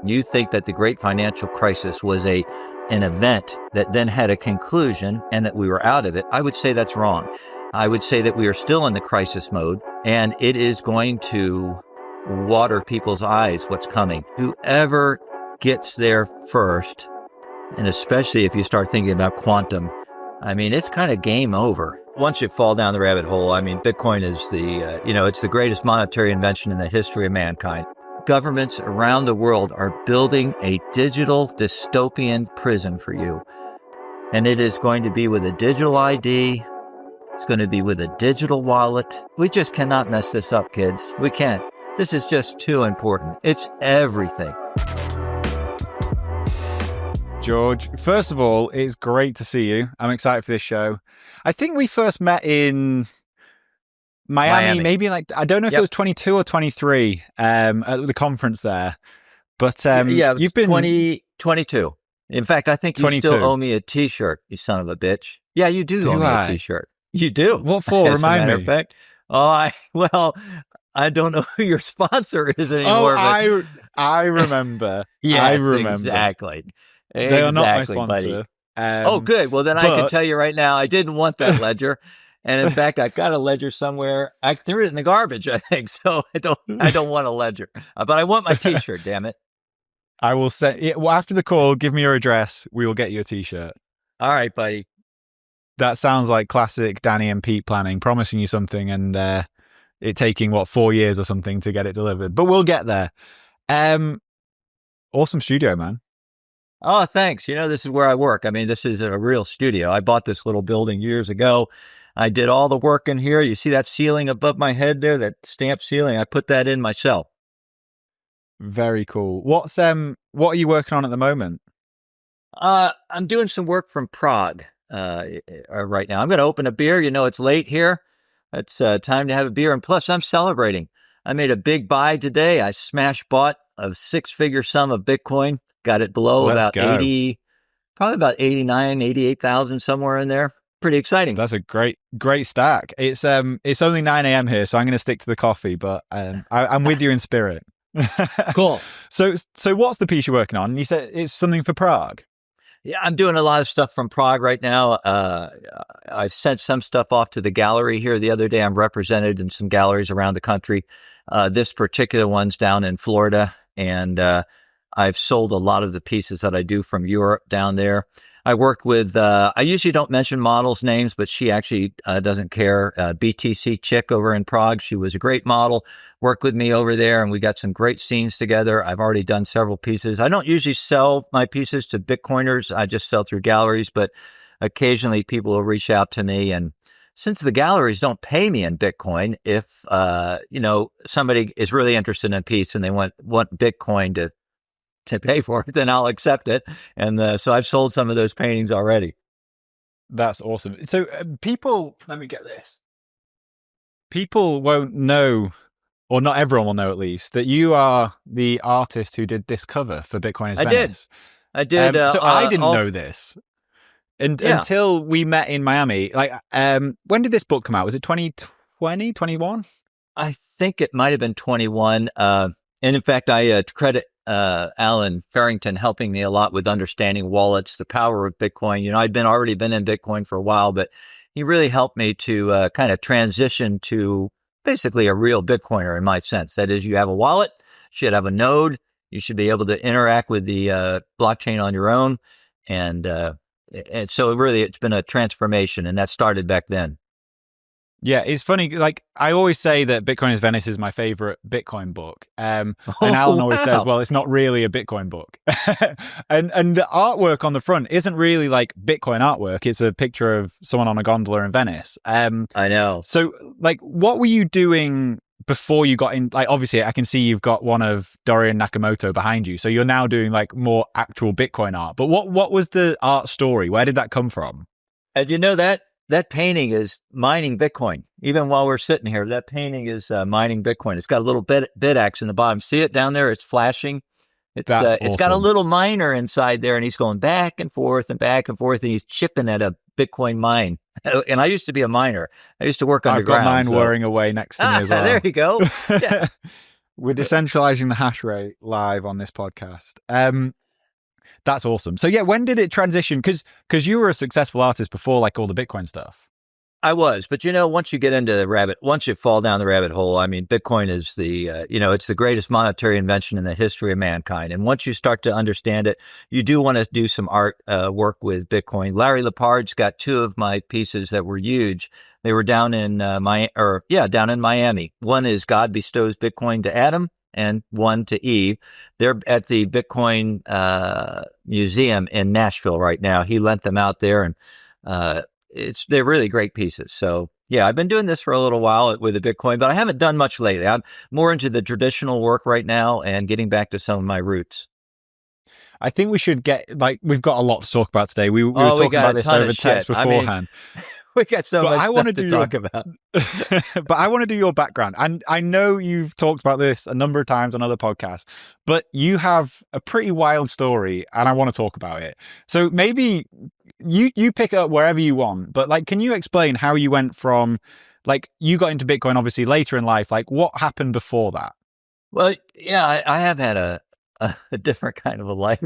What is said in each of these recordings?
You think that the great financial crisis was an event that then had a conclusion and that we were out of it. I would say that's wrong. I would say that we are still in the crisis mode, and it is going to water people's eyes what's coming. Whoever gets there first, and especially if you start thinking about quantum, I mean, it's kind of game over. Once you fall down the rabbit hole, I mean, Bitcoin is it's the greatest monetary invention in the history of mankind. Governments around the world are building a digital dystopian prison for you. And it is going to be with a digital ID. It's going to be with a digital wallet. We just cannot mess this up, kids. We can't. This is just too important. It's everything. George, first of all, it's great to see you. I'm excited for this show. I think we first met in Miami. Maybe I don't know if it was 22 or 23 at the conference there. But you've been 22. In fact, I think you 22. Still owe me a T-shirt, you son of a bitch. Yeah, you do owe me a T-shirt. You do. What for? Remind me. Of fact. I don't know who your sponsor is anymore. Oh, I remember. Yes, I remember. Exactly. They are not my sponsor. Oh, good. Well, then I can tell you right now, I didn't want that ledger. And in fact, I've got a ledger somewhere. I threw it in the garbage, I think. So I don't want a ledger. But I want my T-shirt, damn it. I will say, well, after the call, give me your address. We will get you a T-shirt. All right, buddy. That sounds like classic Danny and Pete planning, promising you something and it taking, 4 years or something to get it delivered. But we'll get there. Awesome studio, man. Oh, thanks. This is where I work. I mean, this is a real studio. I bought this little building years ago. I did all the work in here. You see that ceiling above my head there, that stamped ceiling? I put that in myself. Very cool. What are you working on at the moment? I'm doing some work from Prague right now. I'm going to open a beer. It's late here. It's time to have a beer. And plus, I'm celebrating. I made a big buy today. I bought a six-figure sum of Bitcoin. Got it below about 80, probably about 89, 88,000, somewhere in there. Pretty exciting. That's a great stack. It's only 9 a.m. here, so I'm going to stick to the coffee, but I'm with you in spirit. Cool. So what's the piece you're working on? You said it's something for Prague. Yeah, I'm doing a lot of stuff from Prague right now. I've sent some stuff off to the gallery here the other day. I'm represented in some galleries around the country. This particular one's down in Florida, and I've sold a lot of the pieces that I do from Europe down there. I worked with, I usually don't mention models' names, but she actually doesn't care. BTC chick over in Prague. She was a great model, worked with me over there, and we got some great scenes together. I've already done several pieces. I don't usually sell my pieces to Bitcoiners. I just sell through galleries, but occasionally people will reach out to me. And since the galleries don't pay me in Bitcoin, if, somebody is really interested in a piece and they want Bitcoin to pay for it, then I'll accept it. And so I've sold some of those paintings already. That's awesome. So people, let me get this. People won't know, or not everyone will know at least, that you are the artist who did this cover for Bitcoin is Venice. I did. So I didn't know this until we met in Miami. When did this book come out? Was it 2020, 21? I think it might have been 21. And in fact, I credit Alan Farrington helping me a lot with understanding wallets, the power of Bitcoin. I'd already been in Bitcoin for a while, but he really helped me to kind of transition to basically a real Bitcoiner in my sense. That is, you have a wallet, you should have a node, you should be able to interact with the blockchain on your own. And so it's been a transformation, and that started back then. Yeah, it's funny. I always say that Bitcoin is Venice is my favorite Bitcoin book. And Alan always says, well, it's not really a Bitcoin book. and the artwork on the front isn't really like Bitcoin artwork. It's a picture of someone on a gondola in Venice. I know. So what were you doing before you got in? Obviously I can see you've got one of Dorian Nakamoto behind you. So you're now doing more actual Bitcoin art. But what was the art story? Where did that come from? And that painting is mining Bitcoin. Even while we're sitting here, that painting is mining Bitcoin. It's got a little bit axe in the bottom. See it down there? It's flashing. It's got a little miner inside there, and he's going back and forth, and he's chipping at a Bitcoin mine. And I used to be a miner. I used to work underground. I've got mine whirring away next to me as well. There you go. Yeah. We're decentralizing the hash rate live on this podcast. That's awesome. So yeah, when did it transition? Because you were a successful artist before like all the Bitcoin stuff. I was, but once you get into once you fall down the rabbit hole, I mean, Bitcoin is it's the greatest monetary invention in the history of mankind. And once you start to understand it, you do want to do some art work with Bitcoin. Larry Lepard's got two of my pieces that were huge. They were down in down in Miami. One is God Bestows Bitcoin to Adam, and one to Eve. They're at the Bitcoin Museum in Nashville right now. He lent them out there, and they're really great pieces. So yeah, I've been doing this for a little while with the Bitcoin, but I haven't done much lately. I'm more into the traditional work right now and getting back to some of my roots. I think we should we've got a lot to talk about today. We were talking about this over text beforehand. I mean, we got so much stuff to talk about. But I want to do your background. And I know you've talked about this a number of times on other podcasts, but you have a pretty wild story and I want to talk about it. So maybe you pick up wherever you want, but like, can you explain how you went from like, you got into Bitcoin obviously later in life, like what happened before that? Well, yeah, I have had a different kind of a life.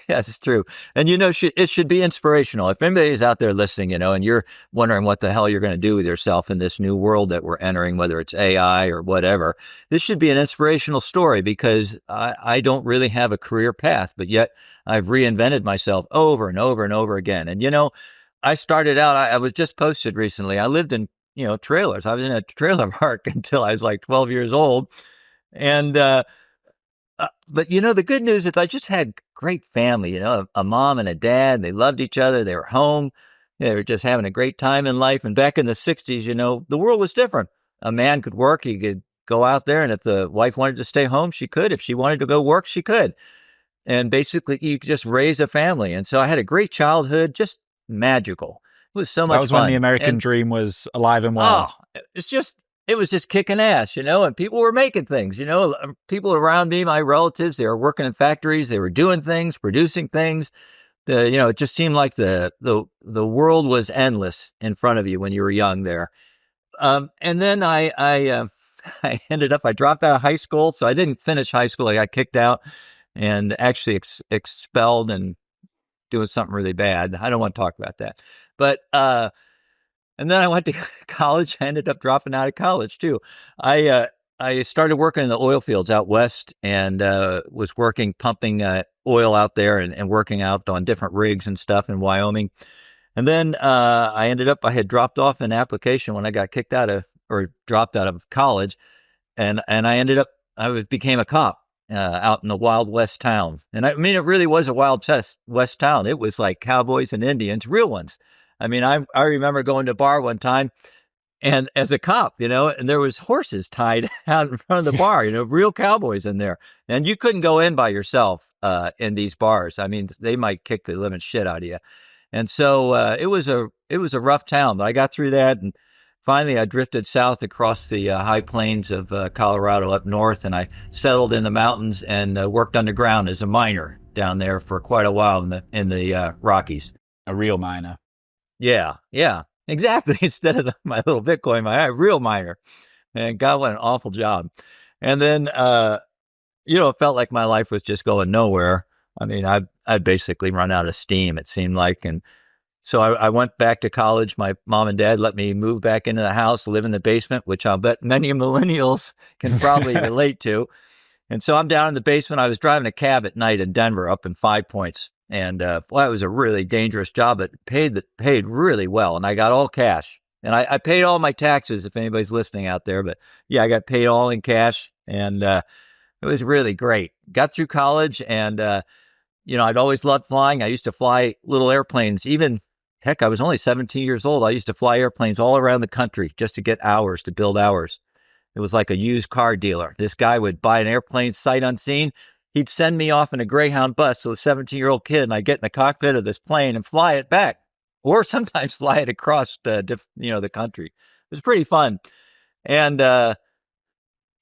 Yes, it's true. And, it should be inspirational. If anybody is out there listening, and you're wondering what the hell you're going to do with yourself in this new world that we're entering, whether it's AI or whatever, this should be an inspirational story because I don't really have a career path, but yet I've reinvented myself over and over and over again. And, I started out, I was just posted recently. I lived in, trailers. I was in a trailer park until I was like 12 years old. And, but the good news is I just had great family, a mom and a dad. They loved each other. They were home. They were just having a great time in life. And back in the 60s, the world was different. A man could work. He could go out there. And if the wife wanted to stay home, she could. If she wanted to go work, she could. And basically, you could just raise a family. And so I had a great childhood, just magical. It was so much fun. That was when the American dream was alive and well. Oh, it was just kicking ass, and people were making things, people around me, my relatives, they were working in factories, they were doing things, producing things. It just seemed like the world was endless in front of you when you were young there. And then I I dropped out of high school, so I didn't finish high school. I got kicked out and actually expelled and doing something really bad. I don't want to talk about that, but, and then I went to college. I ended up dropping out of college too. I started working in the oil fields out west and was working pumping oil out there and working out on different rigs and stuff in Wyoming. And then I had dropped off an application when I got dropped out of college, and I became a cop out in a Wild West town. And I mean, it really was a Wild West town. It was like cowboys and Indians, real ones. I mean, I remember going to a bar one time and as a cop, and there was horses tied out in front of the bar, real cowboys in there. And you couldn't go in by yourself in these bars. I mean, they might kick the living shit out of you. And so it was a rough town, but I got through that. And finally, I drifted south across the high plains of Colorado up north, and I settled in the mountains and worked underground as a miner down there for quite a while in the Rockies. A real miner. Yeah, exactly. Instead of my little Bitcoin miner, real miner. And God, what an awful job. And then, it felt like my life was just going nowhere. I mean, I'd basically run out of steam, it seemed like. And so I went back to college. My mom and dad let me move back into the house, live in the basement, which I'll bet many millennials can probably relate to. And so I'm down in the basement. I was driving a cab at night in Denver up in 5 Points. And it was a really dangerous job, but paid really well. And I got all cash. And I paid all my taxes, if anybody's listening out there. But yeah, I got paid all in cash. And it was really great. Got through college and, I'd always loved flying. I used to fly little airplanes. Heck, I was only 17 years old. I used to fly airplanes all around the country just to get hours, to build hours. It was like a used car dealer. This guy would buy an airplane sight unseen. He'd send me off in a Greyhound bus to a 17-year-old kid, and I'd get in the cockpit of this plane and fly it back, or sometimes fly it across the country. It was pretty fun. And the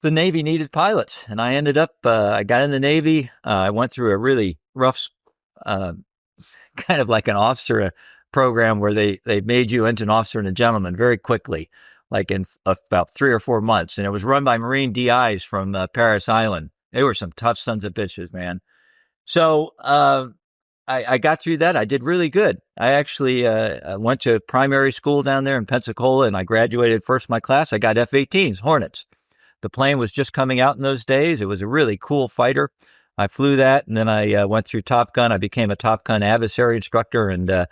Navy needed pilots, and I got in the Navy. I went through a really rough, kind of like an officer program where they made you into an officer and a gentleman very quickly. like in about 3 or 4 months. And it was run by Marine DIs from Paris Island. They were some tough sons of bitches, man. So I got through that. I did really good. I actually went to primary school down there in Pensacola, and I graduated first in my class. I got F-18s, Hornets. The plane was just coming out in those days. It was a really cool fighter. I flew that, and then I went through Top Gun. I became a Top Gun adversary instructor and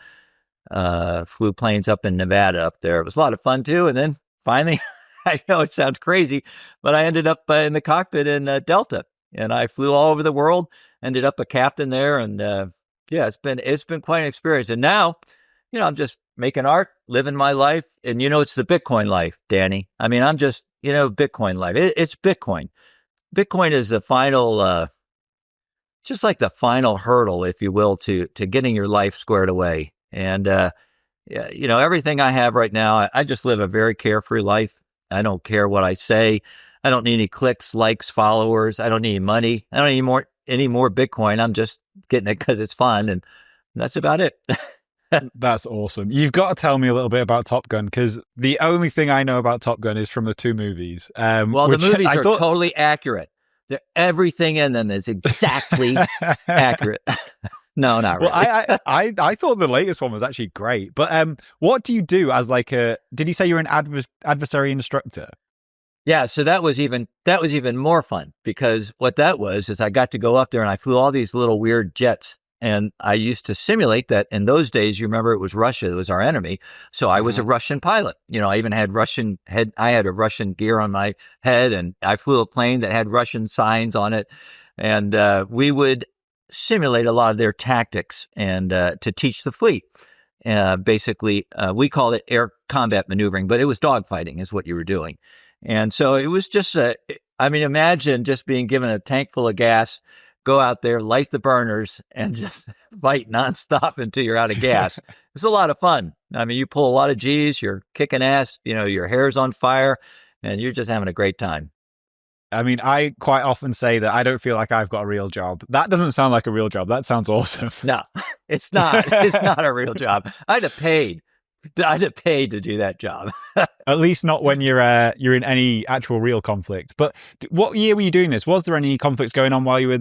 flew planes up in Nevada up there. It was a lot of fun, too. And then finally, I know it sounds crazy, but I ended up in the cockpit in Delta, and I flew all over the world, ended up a captain there, and yeah, it's been quite an experience. And now, I'm just making art, living my life. And, it's the Bitcoin life, Danny. I mean, I'm just, Bitcoin life. It's Bitcoin. Bitcoin is the final, just like the final hurdle, if you will, to getting your life squared away. And, everything I have right now, I just live a very carefree life. I don't care what I say. I don't need any clicks, likes, followers. I don't need money. I don't need any more Bitcoin. I'm just getting it because it's fun, and that's about it. That's awesome. You've got to tell me a little bit about Top Gun, because the only thing I know about Top Gun is from the 2 movies. Well, the movies are totally accurate. Everything in them is exactly accurate. No, not really. Well, I thought the latest one was actually great. But what do you do as did you say you're an adversary instructor? Yeah, so that was even more fun, because what that was is I got to go up there and I flew all these little weird jets, and I used to simulate that. In those days, you remember, it was Russia that was our enemy, so I was a Russian pilot. I even had I had a Russian gear on my head, and I flew a plane that had Russian signs on it, and we would simulate a lot of their tactics and to teach the fleet. Basically, we called it air combat maneuvering, but it was dogfighting is what you were doing. And so it was just imagine just being given a tank full of gas, go out there, light the burners, and just fight nonstop until you're out of gas. It's a lot of fun. I mean, you pull a lot of G's, you're kicking ass, your hair's on fire, and you're just having a great time. I mean, I quite often say that I don't feel like I've got a real job. That doesn't sound like a real job. That sounds awesome. No, it's not. It's not a real job. I'd have paid to do that job. At least not when you're in any actual real conflict. But what year were you doing this? Was there any conflicts going on while you were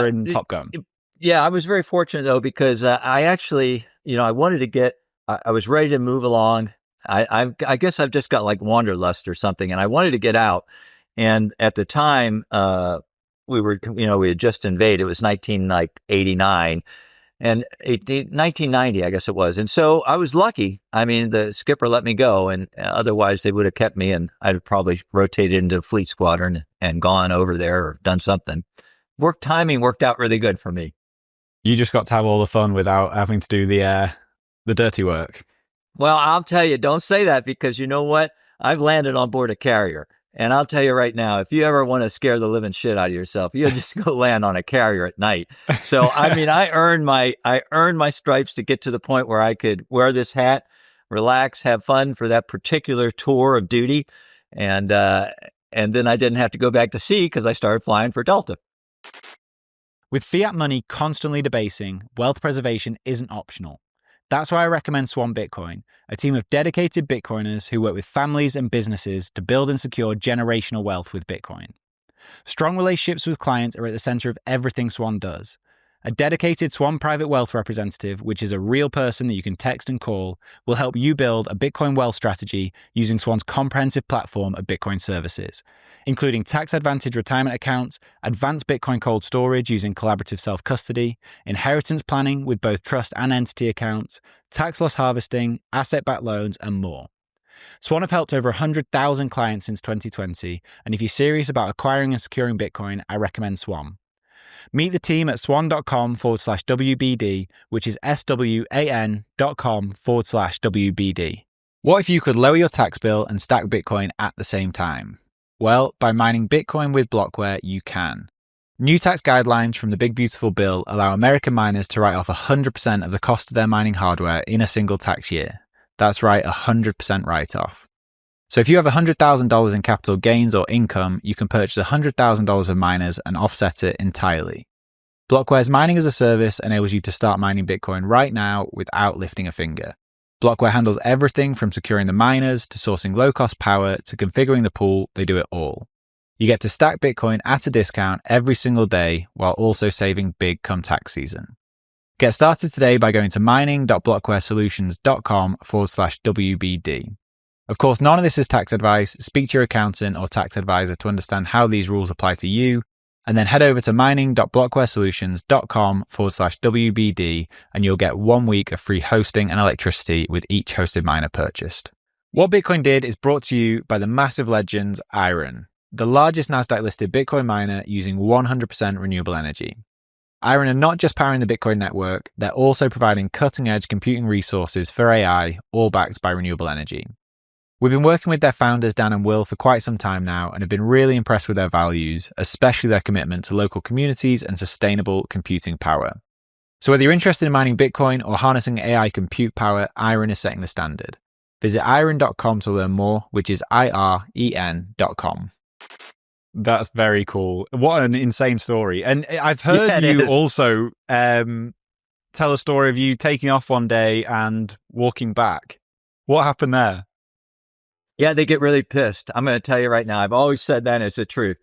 in Top Gun? Yeah, I was very fortunate though, because I actually, I wanted to get. I was ready to move along. I guess I've just got like wanderlust or something, and I wanted to get out. And at the time, we had just invaded. It was 1989. And 1990, I guess it was. And so I was lucky. I mean, the skipper let me go, and otherwise they would have kept me, and I'd probably rotated into Fleet Squadron and gone over there or done something. Timing worked out really good for me. You just got to have all the fun without having to do the dirty work. Well, I'll tell you, don't say that, because you know what? I've landed on board a carrier. And I'll tell you right now, if you ever want to scare the living shit out of yourself, you just go land on a carrier at night. So, I mean, I earned my stripes to get to the point where I could wear this hat, relax, have fun for that particular tour of duty. And then I didn't have to go back to sea because I started flying for Delta. With fiat money constantly debasing, wealth preservation isn't optional. That's why I recommend Swan Bitcoin, a team of dedicated Bitcoiners who work with families and businesses to build and secure generational wealth with Bitcoin. Strong relationships with clients are at the center of everything Swan does. A dedicated Swan Private Wealth representative, which is a real person that you can text and call, will help you build a Bitcoin wealth strategy using Swan's comprehensive platform of Bitcoin services, including tax-advantaged retirement accounts, advanced Bitcoin cold storage using collaborative self-custody, inheritance planning with both trust and entity accounts, tax loss harvesting, asset-backed loans, and more. Swan have helped over 100,000 clients since 2020, and if you're serious about acquiring and securing Bitcoin, I recommend Swan. Meet the team at swan.com/WBD, which is SWAN.com/WBD. What if you could lower your tax bill and stack Bitcoin at the same time? Well, by mining Bitcoin with Blockware, you can. New tax guidelines from the Big Beautiful Bill allow American miners to write off 100% of the cost of their mining hardware in a single tax year. That's right, 100% write-off. So if you have $100,000 in capital gains or income, you can purchase $100,000 of miners and offset it entirely. Blockware's mining as a service enables you to start mining Bitcoin right now without lifting a finger. Blockware handles everything from securing the miners to sourcing low-cost power to configuring the pool. They do it all. You get to stack Bitcoin at a discount every single day while also saving big come tax season. Get started today by going to mining.blockwaresolutions.com/WBD. Of course, none of this is tax advice. Speak to your accountant or tax advisor to understand how these rules apply to you. And then head over to mining.blockwaresolutions.com/WBD and you'll get 1 week of free hosting and electricity with each hosted miner purchased. What Bitcoin did is brought to you by the massive legends Iron, the largest Nasdaq-listed Bitcoin miner using 100% renewable energy. Iron are not just powering the Bitcoin network, they're also providing cutting-edge computing resources for AI, all backed by renewable energy. We've been working with their founders, Dan and Will, for quite some time now and have been really impressed with their values, especially their commitment to local communities and sustainable computing power. So whether you're interested in mining Bitcoin or harnessing AI compute power, Iron is setting the standard. Visit iron.com to learn more, which is IREN.com. That's very cool. What an insane story. And I've heard you also tell a story of you taking off one day and walking back. What happened there? Yeah, they get really pissed. I'm going to tell you right now. I've always said that, and it's the truth.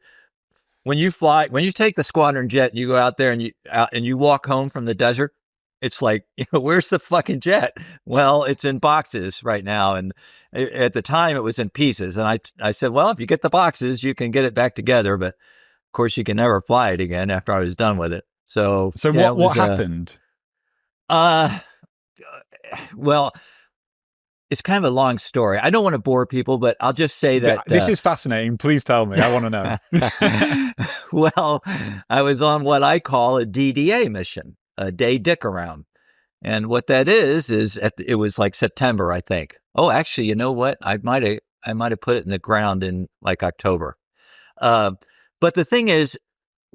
When you take the squadron jet and you go out there and you walk home from the desert, it's like, where's the fucking jet? Well, it's in boxes right now. And at the time, it was in pieces. And I said, well, if you get the boxes, you can get it back together. But of course, you can never fly it again after I was done with it. So yeah, what happened? Well, it's kind of a long story. I don't want to bore people, but I'll just say that this is fascinating. Please tell me. I want to know. Well, I was on what I call a DDA mission, a day dick around. And what that is it was like September, I think. Oh, actually, you know what? I might have put it in the ground in like October. But the thing is,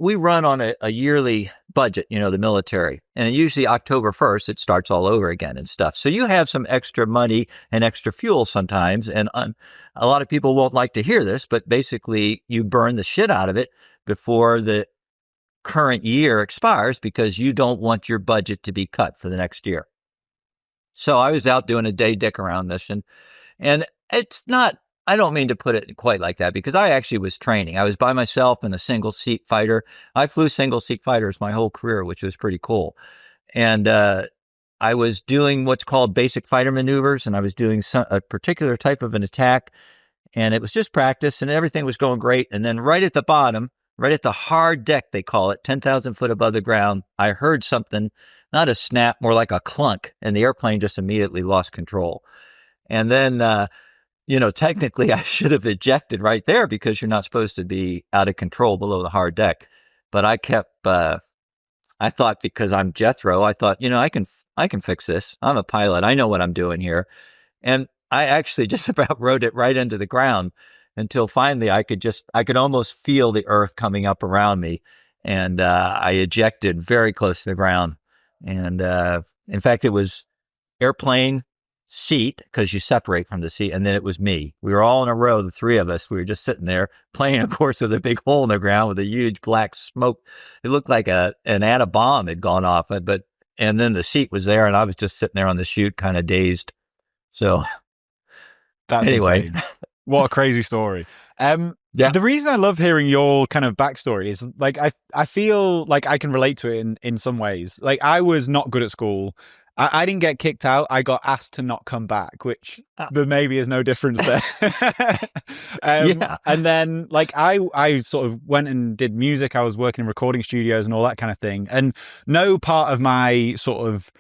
we run on a yearly budget, the military, and usually October 1st, it starts all over again and stuff. So you have some extra money and extra fuel sometimes. And a lot of people won't like to hear this, but basically you burn the shit out of it before the current year expires because you don't want your budget to be cut for the next year. So I was out doing a day dick around mission, and I don't mean to put it quite like that because I actually was training. I was by myself in a single seat fighter. I flew single seat fighters my whole career, which was pretty cool. And I was doing what's called basic fighter maneuvers, and I was doing a particular type of an attack, and it was just practice, and everything was going great. And then right at the bottom, right at the hard deck, they call it, 10,000 foot above the ground, I heard something, not a snap, more like a clunk, and the airplane just immediately lost control. And then technically I should have ejected right there because you're not supposed to be out of control below the hard deck. But I kept, I thought because I'm Jethro, I thought, I can fix this. I'm a pilot. I know what I'm doing here. And I actually just about rode it right into the ground until finally I could almost feel the earth coming up around me. And I ejected very close to the ground. And in fact, it was airplane, seat, because you separate from the seat, and then it was me. We were all in a row, the three of us. We were just sitting there playing, of course, with a big hole in the ground with a huge black smoke. It looked like an atom bomb had gone off it, and then the seat was there, and I was just sitting there on the chute, kind of dazed. So that's anyway. Insane. What a crazy story. Yeah. The reason I love hearing your kind of backstory is like I feel like I can relate to it in some ways. Like I was not good at school. I didn't get kicked out. I got asked to not come back, which there maybe is no difference there. Yeah. And then like I sort of went and did music. I was working in recording studios and all that kind of thing. And no part of my sort of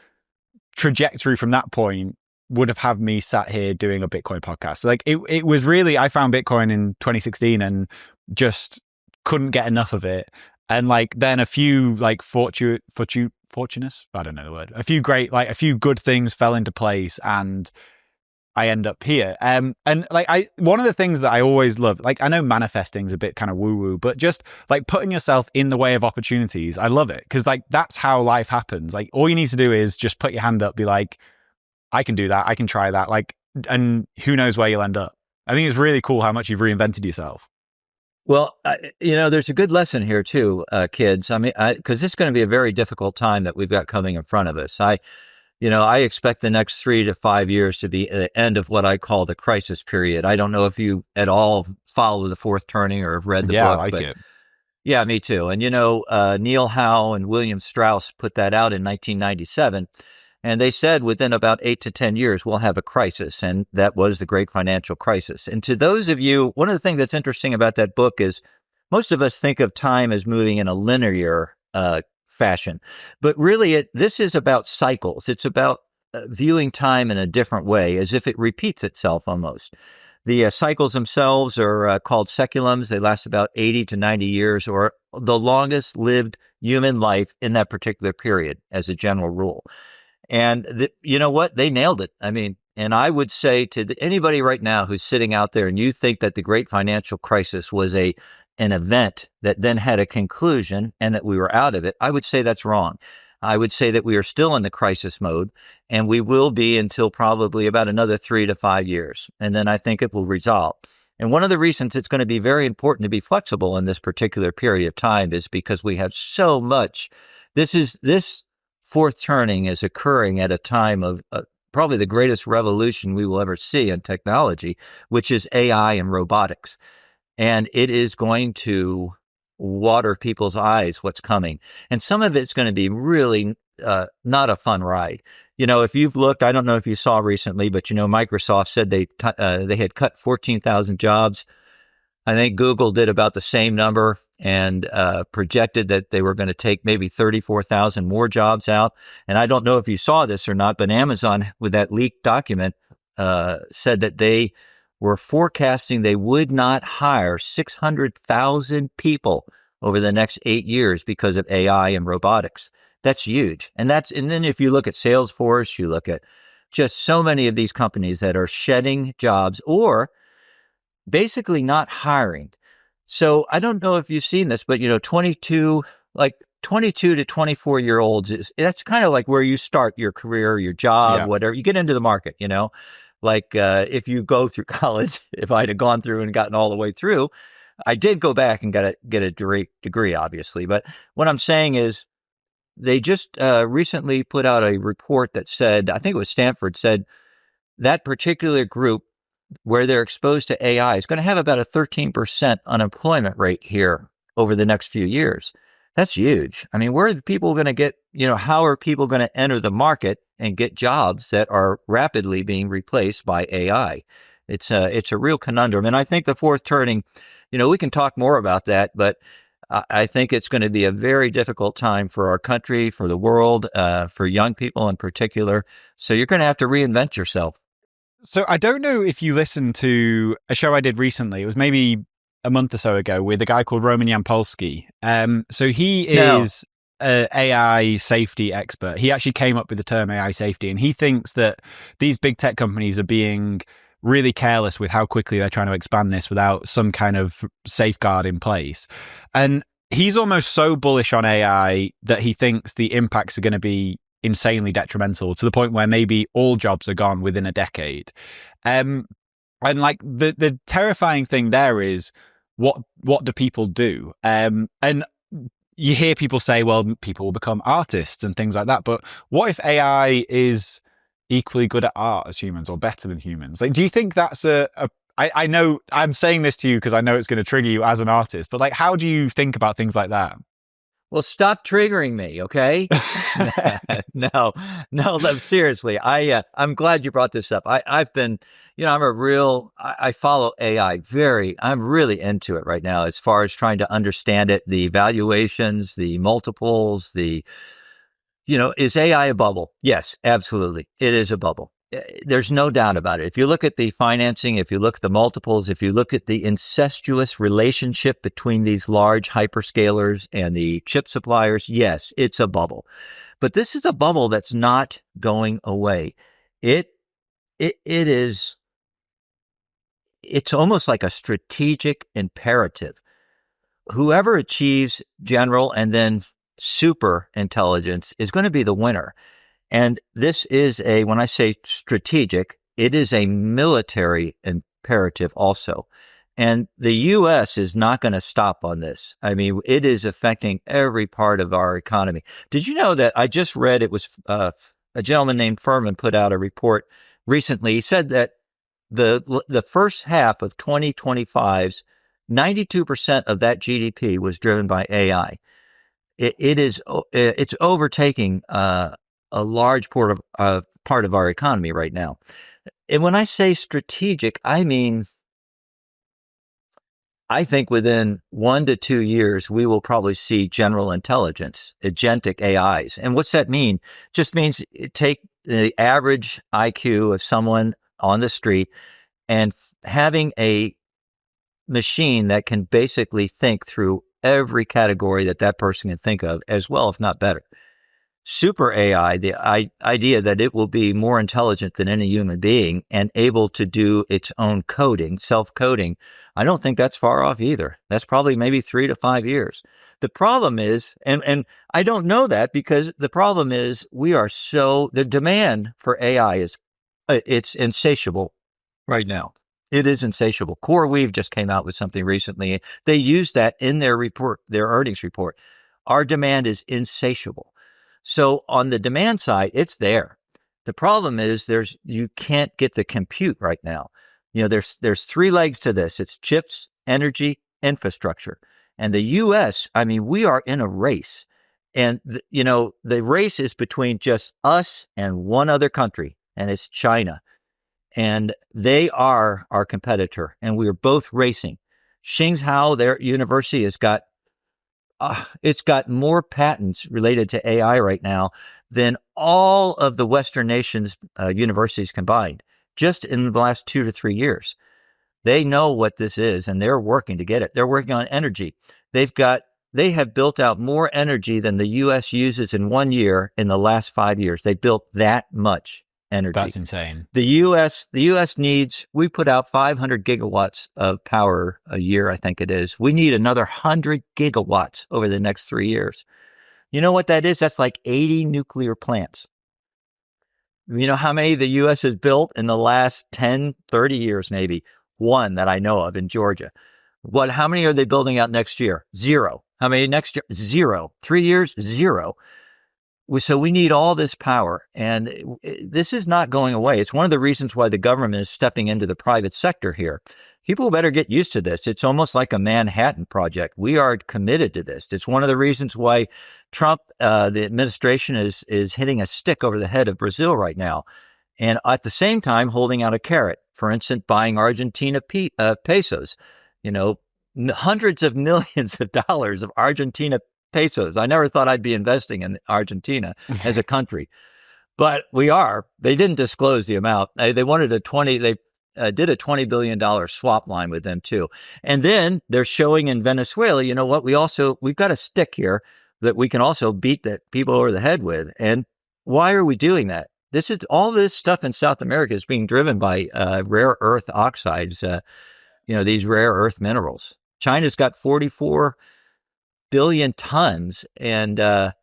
trajectory from that point would have had me sat here doing a Bitcoin podcast. Like it was really, I found Bitcoin in 2016 and just couldn't get enough of it. And like then a few like fortuitous, I don't know the word, a few good things fell into place and I end up here. And like one of the things that I always love, like I know manifesting is a bit kind of woo woo, but just like putting yourself in the way of opportunities. I love it because like that's how life happens. Like all you need to do is just put your hand up, be like, I can do that. I can try that. Like, and who knows where you'll end up. I think it's really cool how much you've reinvented yourself. Well, there's a good lesson here too, kids. I mean, because this is going to be a very difficult time that we've got coming in front of us. I expect the next 3 to 5 years to be the end of what I call the crisis period. I don't know if you at all follow the fourth turning or have read the Yeah, I book, like but it. yeah, me too. And Neil Howe and William Strauss put that out in 1997. And they said within about 8 to 10 years, we'll have a crisis. And that was the great financial crisis. And to those of you, one of the things that's interesting about that book is most of us think of time as moving in a linear fashion. But really, this is about cycles. It's about viewing time in a different way, as if it repeats itself almost. The cycles themselves are called seculums. They last about 80 to 90 years, or the longest lived human life in that particular period, as a general rule. And you know what? They nailed it. I mean, and I would say to anybody right now who's sitting out there and you think that the great financial crisis was an event that then had a conclusion and that we were out of it, I would say that's wrong. I would say that we are still in the crisis mode, and we will be until probably about another 3 to 5 years. And then I think it will resolve. And one of the reasons it's going to be very important to be flexible in this particular period of time is because we have so much. This fourth turning is occurring at a time of probably the greatest revolution we will ever see in technology, which is AI and robotics. And it is going to water people's eyes what's coming. And some of it's going to be really not a fun ride. If you've looked, I don't know if you saw recently, but Microsoft said they had cut 14,000 jobs. I think Google did about the same number and projected that they were going to take maybe 34,000 more jobs out. And I don't know if you saw this or not, but Amazon, with that leaked document, said that they were forecasting they would not hire 600,000 people over the next 8 years because of AI and robotics. That's huge. And then if you look at Salesforce, you look at just so many of these companies that are shedding jobs or basically not hiring. So I don't know if you've seen this, but 22 to 24-year-olds, that's kind of like where you start your career, your job, whatever. You get into the market, if you go through college, if I'd have gone through and gotten all the way through, I did go back and get a degree, obviously. But what I'm saying is they just recently put out a report that said, I think it was Stanford, said that particular group where they're exposed to AI is going to have about a 13% unemployment rate here over the next few years. That's huge. I mean, where are people going to get, how are people going to enter the market and get jobs that are rapidly being replaced by AI? It's a real conundrum. And I think the fourth turning, we can talk more about that, but I think it's going to be a very difficult time for our country, for the world, for young people in particular. So you're going to have to reinvent yourself. So I don't know if you listened to a show I did recently. It was maybe a month or so ago with a guy called Roman Yampolsky. So he is an AI safety expert. He actually came up with the term AI safety, and he thinks that these big tech companies are being really careless with how quickly they're trying to expand this without some kind of safeguard in place. And he's almost so bullish on AI that he thinks the impacts are going to be insanely detrimental, to the point where maybe all jobs are gone within a decade. And like the terrifying thing there is what do people do? And you hear people say, well, people will become artists and things like that. But what if AI is equally good at art as humans or better than humans? Like, do you think that's I know I'm saying this to you because I know it's going to trigger you as an artist, but like, how do you think about things like that? Well, stop triggering me, okay? No, seriously. I'm glad you brought this up. I've been, I follow AI I'm really into it right now as far as trying to understand it, the valuations, the multiples, is AI a bubble? Yes, absolutely. It is a bubble. There's no doubt about it. If you look at the financing, if you look at the multiples, if you look at the incestuous relationship between these large hyperscalers and the chip suppliers, yes, it's a bubble. But this is a bubble that's not going away. It's almost like a strategic imperative. Whoever achieves general and then super intelligence is going to be the winner. And this is when I say strategic, it is a military imperative also. And the U.S. is not going to stop on this. I mean, it is affecting every part of our economy. Did you know that I just read, it was a gentleman named Furman put out a report recently. He said that the first half of 2025's 92% of that GDP was driven by AI. It's overtaking a large part of our economy right now. And when I say strategic, I mean, I think within 1 to 2 years, we will probably see general intelligence, agentic AIs. And what's that mean? Just means take the average IQ of someone on the street and having a machine that can basically think through every category that person can think of as well, if not better. Super AI, the idea that it will be more intelligent than any human being and able to do its own coding, self-coding, I don't think that's far off either. That's probably maybe 3 to 5 years. The problem is, and I don't know that because the problem is the demand for AI it's insatiable right now. It is insatiable. CoreWeave just came out with something recently. They used that in their report, their earnings report. Our demand is insatiable. So on the demand side, it's there. The problem is you can't get the compute right now. There's 3 legs to this. It's chips, energy, infrastructure. And the US, I mean, we are in a race. And the race is between just us and one other country, and it's China. And they are our competitor, and we are both racing. Tsinghua, their university, has got it's got more patents related to AI right now than all of the Western nations' universities combined, just in the last 2 to 3 years. They know what this is, and they're working to get it. They're working on energy. They have built out more energy than the U.S. uses in 1 year in the last 5 years. They built that much energy. That's insane. The U.S. We put out 500 gigawatts of power a year, I think it is. We need another 100 gigawatts over the next 3 years. You know what that is? That's like 80 nuclear plants. You know how many the U.S. has built in the last 10, 30 years, maybe? One that I know of in Georgia. How many are they building out next year? 0. How many next year? 0. 3 years? 0. So we need all this power, and this is not going away. It's one of the reasons why the government is stepping into the private sector here. People better get used to this. It's almost like a Manhattan Project. We are committed to this. It's one of the reasons why Trump, the administration, is hitting a stick over the head of Brazil right now, and at the same time holding out a carrot. For instance, buying Argentina pesos. Hundreds of millions of dollars of Argentina pesos. I never thought I'd be investing in Argentina as a country, but we are. They didn't disclose the amount. They wanted they did a $20 billion swap line with them too. And then they're showing in Venezuela, you know what? We've got a stick here that we can also beat the people over the head with. And why are we doing that? All this stuff in South America is being driven by rare earth oxides, these rare earth minerals. China's got 44 billion tons or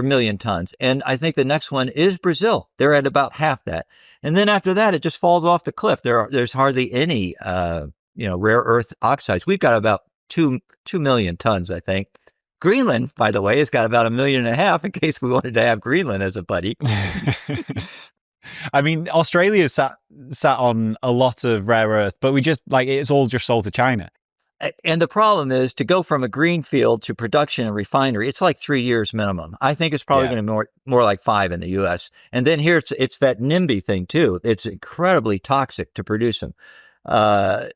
million tons. And I think the next one is Brazil. They're at about half that. And then after that, it just falls off the cliff. There's hardly any, rare earth oxides. We've got about 2 million tons, I think. Greenland, by the way, has got about 1.5 million in case we wanted to have Greenland as a buddy. I mean, Australia sat on a lot of rare earth, but it's all just sold to China. And the problem is to go from a green field to production and refinery, it's like 3 years minimum. I think it's probably going to be more like 5 in the U.S. And then here it's that NIMBY thing too. It's incredibly toxic to produce them. It's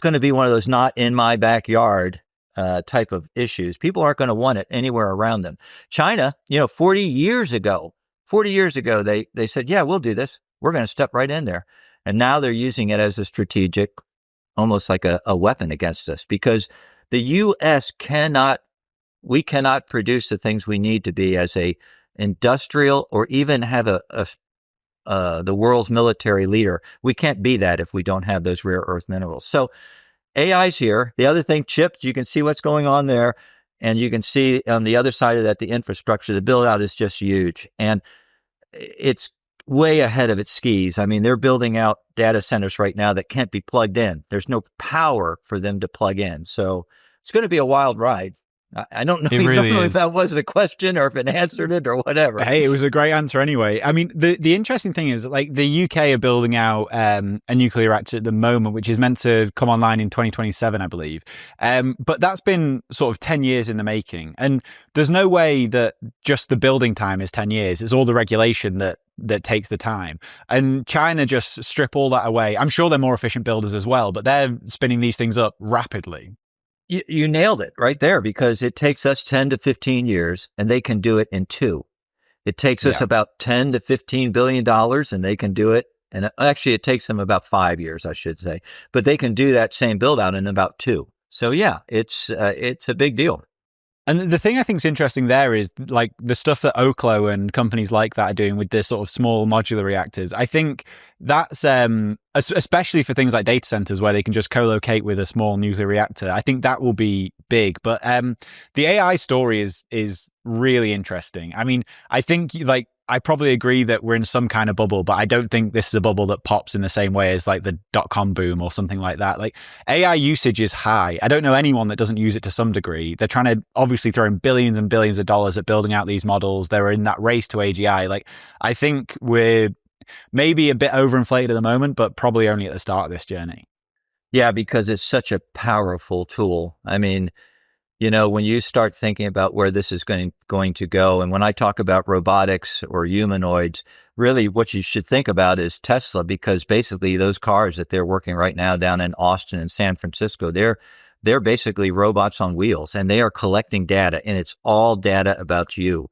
going to be one of those not in my backyard type of issues. People aren't going to want it anywhere around them. China, 40 years ago, they said, yeah, we'll do this. We're going to step right in there. And now they're using it as a strategic, almost like a weapon against us, because the U.S. cannot produce the things we need to be as a industrial or even have the world's military leader. We can't be that if we don't have those rare earth minerals. So AI's here. The other thing, chips, you can see what's going on there. And you can see on the other side of that, the infrastructure, the build out is just huge. And it's way ahead of its skis. I mean, they're building out data centers right now that can't be plugged in. There's no power for them to plug in. So it's going to be a wild ride. I don't know. It I really don't know if is. that was the question or if it answered it or whatever. Hey, it was a great answer anyway. I mean, the interesting thing is, like, the UK are building out a nuclear reactor at the moment, which is meant to come online in 2027, I believe. But that's been sort of 10 years in the making. And there's no way that just the building time is 10 years. It's all the regulation that takes the time. And China just strip all that away. I'm sure they're more efficient builders as well, but they're spinning these things up rapidly. You nailed it right there, because it takes us 10 to 15 years and they can do it in 2. It takes us about 10 to 15 billion dollars and they can do it. And actually it takes them about 5 years, I should say, but they can do that same build out in about 2. So yeah, it's a big deal. And the thing I think is interesting there is, like, the stuff that Oklo and companies like that are doing with this sort of small modular reactors. I think that's, especially for things like data centers where they can just co-locate with a small nuclear reactor, I think that will be big. But the AI story is really interesting. I mean, I think, like, I probably agree that we're in some kind of bubble, but I don't think this is a bubble that pops in the same way as like the .com boom or something like that. Like, AI usage is high. I don't know anyone that doesn't use it to some degree. They're trying to obviously throw in billions and billions of dollars at building out these models. They're in that race to AGI. Like, I think we're maybe a bit overinflated at the moment, but probably only at the start of this journey. Yeah, because it's such a powerful tool. I mean, when you start thinking about where this is going to go, and when I talk about robotics or humanoids, really what you should think about is Tesla, because basically those cars that they're working right now down in Austin and San Francisco, they're basically robots on wheels, and they are collecting data, and it's all data about you.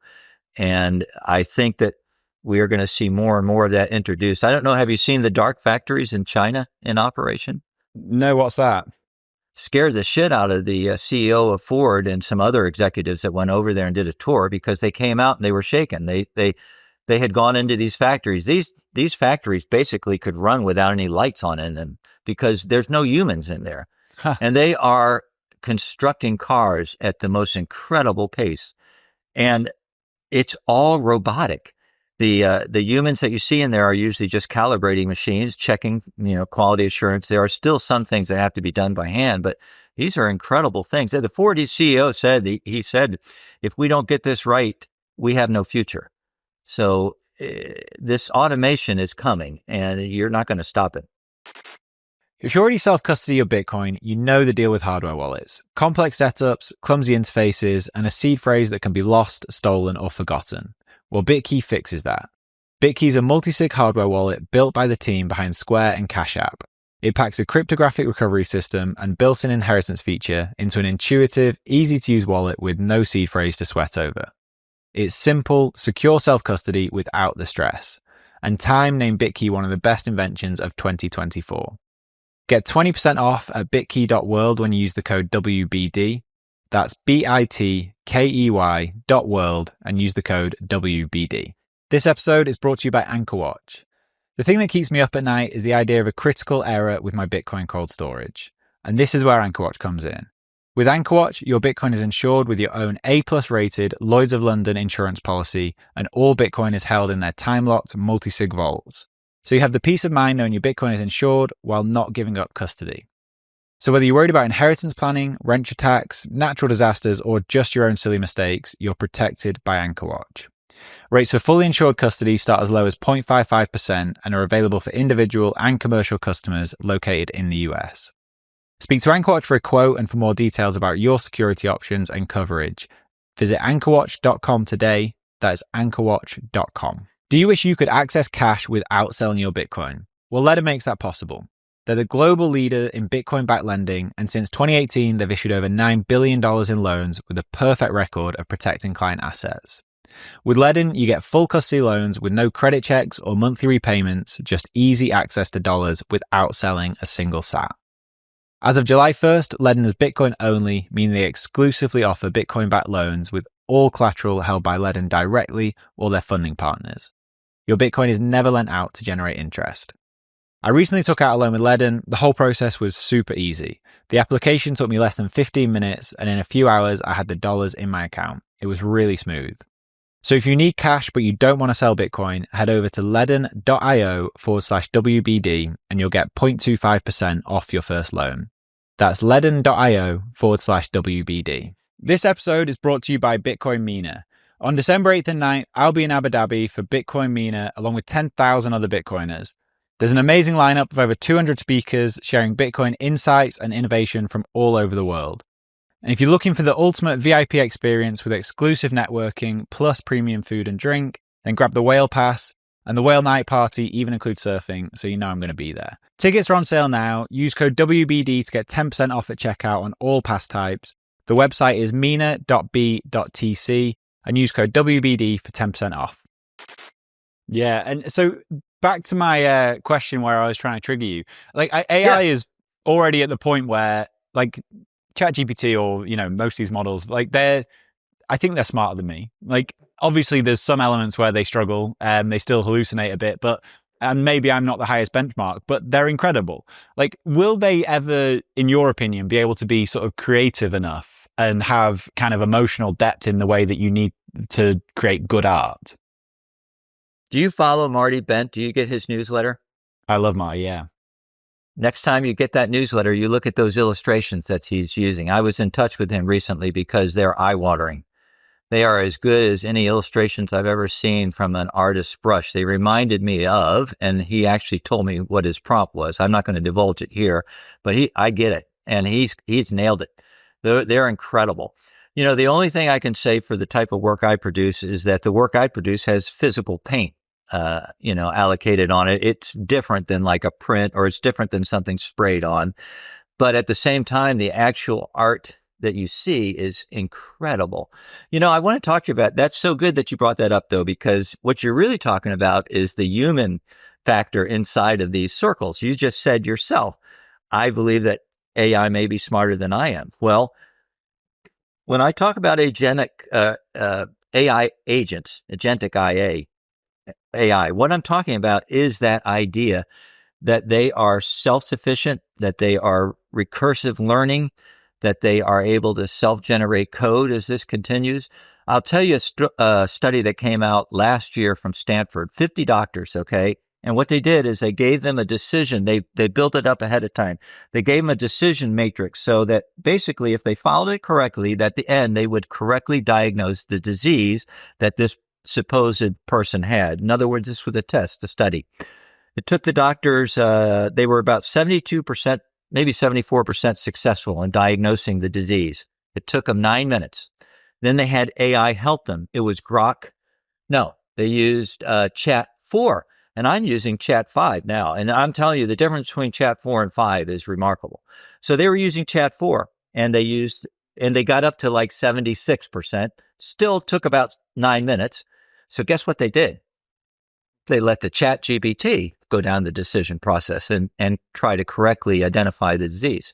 And I think that we are going to see more and more of that introduced. I don't know, have you seen the dark factories in China in operation? No, what's that? Scared the shit out of the CEO of Ford and some other executives that went over there and did a tour, because they came out and they were shaken. They had gone into these factories. These factories basically could run without any lights on in them because there's no humans in there. Huh. And they are constructing cars at the most incredible pace. And it's all robotic. The humans that you see in there are usually just calibrating machines, checking, quality assurance. There are still some things that have to be done by hand, but these are incredible things. The Ford CEO said, he said, if we don't get this right, we have no future. So this automation is coming, and you're not going to stop it. If you already self-custody your Bitcoin, you know the deal with hardware wallets. Complex setups, clumsy interfaces, and a seed phrase that can be lost, stolen, or forgotten. Well, Bitkey fixes that. Bitkey is a multi-sig hardware wallet built by the team behind Square and Cash App. It packs a cryptographic recovery system and built-in inheritance feature into an intuitive, easy-to-use wallet with no seed phrase to sweat over. It's simple, secure self-custody without the stress. And Time named Bitkey one of the best inventions of 2024. Get 20% off at bitkey.world when you use the code WBD. That's bitkey.world and use the code WBD. This episode is brought to you by AnchorWatch. The thing that keeps me up at night is the idea of a critical error with my Bitcoin cold storage. And this is where AnchorWatch comes in. With AnchorWatch, your Bitcoin is insured with your own A+ rated Lloyd's of London insurance policy, and all Bitcoin is held in their time-locked multi-sig vaults. So you have the peace of mind knowing your Bitcoin is insured while not giving up custody. So whether you're worried about inheritance planning, rent attacks, natural disasters, or just your own silly mistakes, you're protected by AnchorWatch. Rates for fully insured custody start as low as 0.55% and are available for individual and commercial customers located in the US. Speak to AnchorWatch for a quote and for more details about your security options and coverage. Visit anchorwatch.com today. That is anchorwatch.com. Do you wish you could access cash without selling your Bitcoin? Well, Ledden makes that possible. They're the global leader in Bitcoin-backed lending, and since 2018, they've issued over $9 billion in loans with a perfect record of protecting client assets. With Ledden, you get full custody loans with no credit checks or monthly repayments, just easy access to dollars without selling a single sat. As of July 1st, Ledden is Bitcoin only, meaning they exclusively offer Bitcoin-backed loans with all collateral held by Ledden directly or their funding partners. Your Bitcoin is never lent out to generate interest. I recently took out a loan with Ledden. The whole process was super easy. The application took me less than 15 minutes, and in a few hours, I had the dollars in my account. It was really smooth. So if you need cash but you don't want to sell Bitcoin, head over to ledden.io/WBD and you'll get 0.25% off your first loan. That's ledden.io/WBD. This episode is brought to you by Bitcoin Miner. On December 8th and 9th, I'll be in Abu Dhabi for Bitcoin Miner along with 10,000 other Bitcoiners. There's an amazing lineup of over 200 speakers sharing Bitcoin insights and innovation from all over the world. And if you're looking for the ultimate VIP experience with exclusive networking plus premium food and drink, then grab the Whale Pass. And the Whale Night Party even includes surfing, so you know I'm going to be there. Tickets are on sale now. Use code WBD to get 10% off at checkout on all pass types. The website is mina.b.tc and use code WBD for 10% off. Yeah, and so back to my question where I was trying to trigger you. Like AI is already at the point where like ChatGPT or, you know, most of these models, like I think they're smarter than me. Like obviously there's some elements where they struggle and they still hallucinate a bit, but and maybe I'm not the highest benchmark, but they're incredible. Like, will they ever, in your opinion, be able to be sort of creative enough and have kind of emotional depth in the way that you need to create good art? Do you follow Marty Bent? Do you get his newsletter? I love Marty, yeah. Next time you get that newsletter, you look at those illustrations that he's using. I was in touch with him recently because they're eye-watering. They are as good as any illustrations I've ever seen from an artist's brush. They reminded me of, and he actually told me what his prompt was. I'm not going to divulge it here, but I get it, and he's nailed it. They're incredible. You know, the only thing I can say for the type of work I produce is that the work I produce has physical paint, allocated on it. It's different than like a print, or it's different than something sprayed on. But at the same time, the actual art that you see is incredible. You know, I want to talk to you about, that's so good that you brought that up though, because what you're really talking about is the human factor inside of these circles. You just said yourself, I believe that AI may be smarter than I am. Well, when I talk about AI agents, agentic AI, what I'm talking about is that idea that they are self-sufficient, that they are recursive learning, that they are able to self-generate code as this continues. I'll tell you a study that came out last year from Stanford, 50 doctors, okay? And what they did is they gave them a decision. They built it up ahead of time. They gave them a decision matrix so that basically if they followed it correctly, that at the end they would correctly diagnose the disease that this supposed person had. In other words, this was a test, a study. It took the doctors, they were about 72%, maybe 74% successful in diagnosing the disease. It took them 9 minutes. Then they had AI help them. It was Grok. No, they used Chat 4, and I'm using Chat 5 now. And I'm telling you, the difference between Chat 4 and 5 is remarkable. So they were using Chat 4, and they got up to like 76%. Still took about 9 minutes. So guess what they did? They let the Chat GPT go down the decision process and try to correctly identify the disease.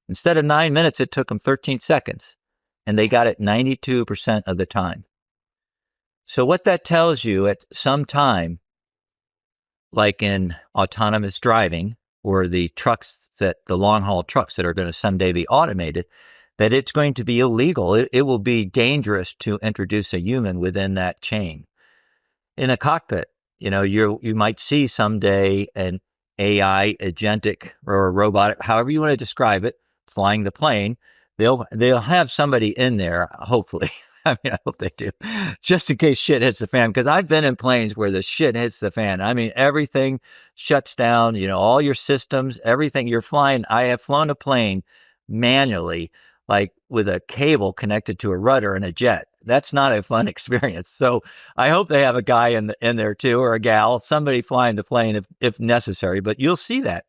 Instead of 9 minutes, it took them 13 seconds, and they got it 92% of the time. So what that tells you at some time, like in autonomous driving or the long haul trucks that are going to someday be automated, that it's going to be illegal. It will be dangerous to introduce a human within that chain. In a cockpit, you know, you might see someday an AI agentic or a robotic, however you want to describe it, flying the plane. They'll have somebody in there, hopefully. I mean, I hope they do, just in case shit hits the fan. Because I've been in planes where the shit hits the fan. I mean, everything shuts down. You know, all your systems, everything. You're flying. I have flown a plane manually, like with a cable connected to a rudder and a jet. That's not a fun experience. So I hope they have a guy in there too, or a gal, somebody flying the plane if necessary. But you'll see that.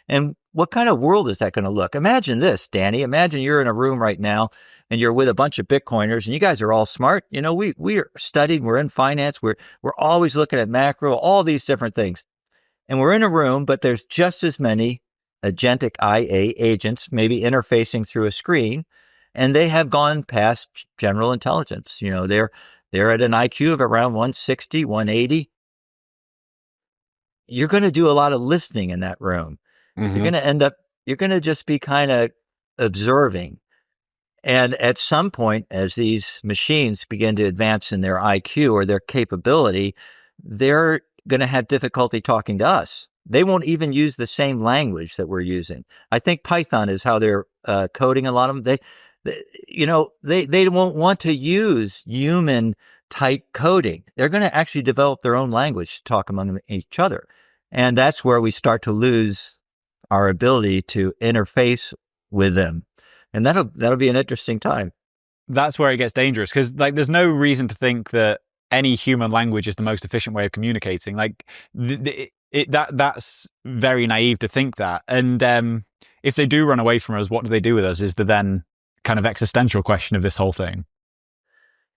And what kind of world is that going to look? Imagine this, Danny. Imagine you're in a room right now and you're with a bunch of Bitcoiners, and you guys are all smart. You know, we are studied. We're in finance. We're always looking at macro, all these different things. And we're in a room, but there's just as many agentic IA agents, maybe interfacing through a screen, and they have gone past general intelligence. You know, they're at an IQ of around 160, 180. You're going to do a lot of listening in that room. Mm-hmm. You're going to just be kind of observing. And at some point, as these machines begin to advance in their IQ or their capability, they're going to have difficulty talking to us. They won't even use the same language that we're using. I think Python is how they're coding a lot of them. They won't want to use human type coding. They're going to actually develop their own language to talk among each other. And that's where we start to lose our ability to interface with them. And that'll be an interesting time. That's where it gets dangerous, because like there's no reason to think that any human language is the most efficient way of communicating. Like that's very naive to think that. And if they do run away from us, what do they do with us is the then kind of existential question of this whole thing.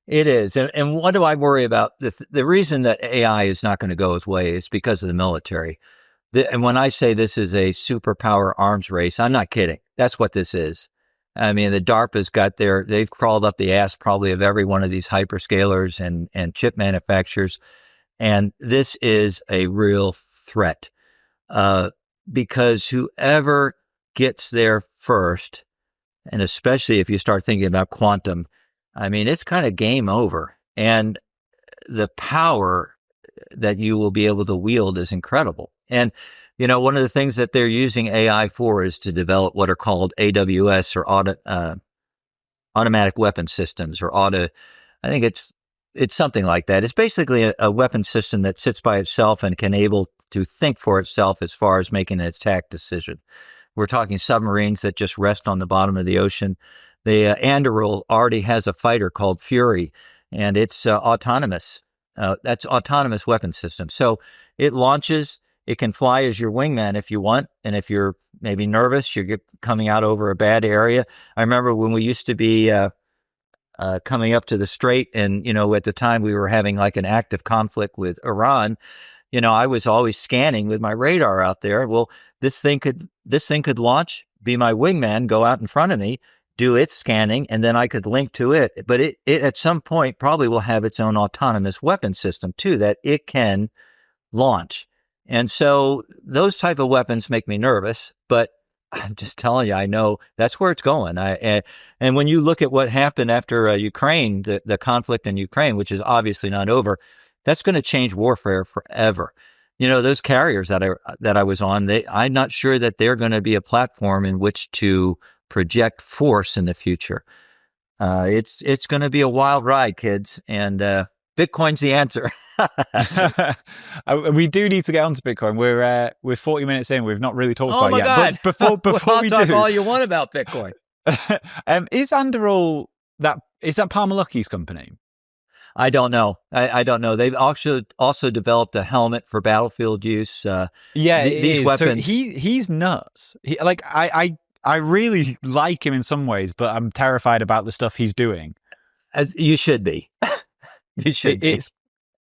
It is. And what do I worry about? The reason that AI is not going to go its way is because of the military. And when I say this is a superpower arms race, I'm not kidding. That's what this is. I mean, the DARPA's they've crawled up the ass probably of every one of these hyperscalers and chip manufacturers. And this is a real threat because whoever gets there first, and especially if you start thinking about quantum, I mean, it's kind of game over. And the power that you will be able to wield is incredible. And, one of the things that they're using AI for is to develop what are called AWS or automatic weapon systems I think it's something like that. It's basically a weapon system that sits by itself and can able to think for itself as far as making an attack decision. We're talking submarines that just rest on the bottom of the ocean. The Anduril already has a fighter called Fury, and it's autonomous. That's autonomous weapon system. So it launches. It can fly as your wingman if you want. And if you're maybe nervous, you're coming out over a bad area. I remember when we used to be coming up to the strait, and, at the time we were having like an active conflict with Iran, I was always scanning with my radar out there. Well, this thing could launch, be my wingman, go out in front of me, do its scanning, and then I could link to it. But it at some point probably will have its own autonomous weapon system too, that it can launch. And so those type of weapons make me nervous, but I'm just telling you, I know that's where it's going. And when you look at what happened after Ukraine, the conflict in Ukraine, which is obviously not over, that's going to change warfare forever. Those carriers that I was on, I'm not sure that they're going to be a platform in which to project force in the future. It's going to be a wild ride, kids, and Bitcoin's the answer. We do need to get onto Bitcoin. We're 40 minutes in. We've not really talked about it yet. God. But before we talk do, all you want about Bitcoin. Is Anduril that Palmer-Luckey's company? I don't know. I don't know. They've also developed a helmet for battlefield use. These weapons. So he's nuts. I really like him in some ways, but I'm terrified about the stuff he's doing. You should be. You should be.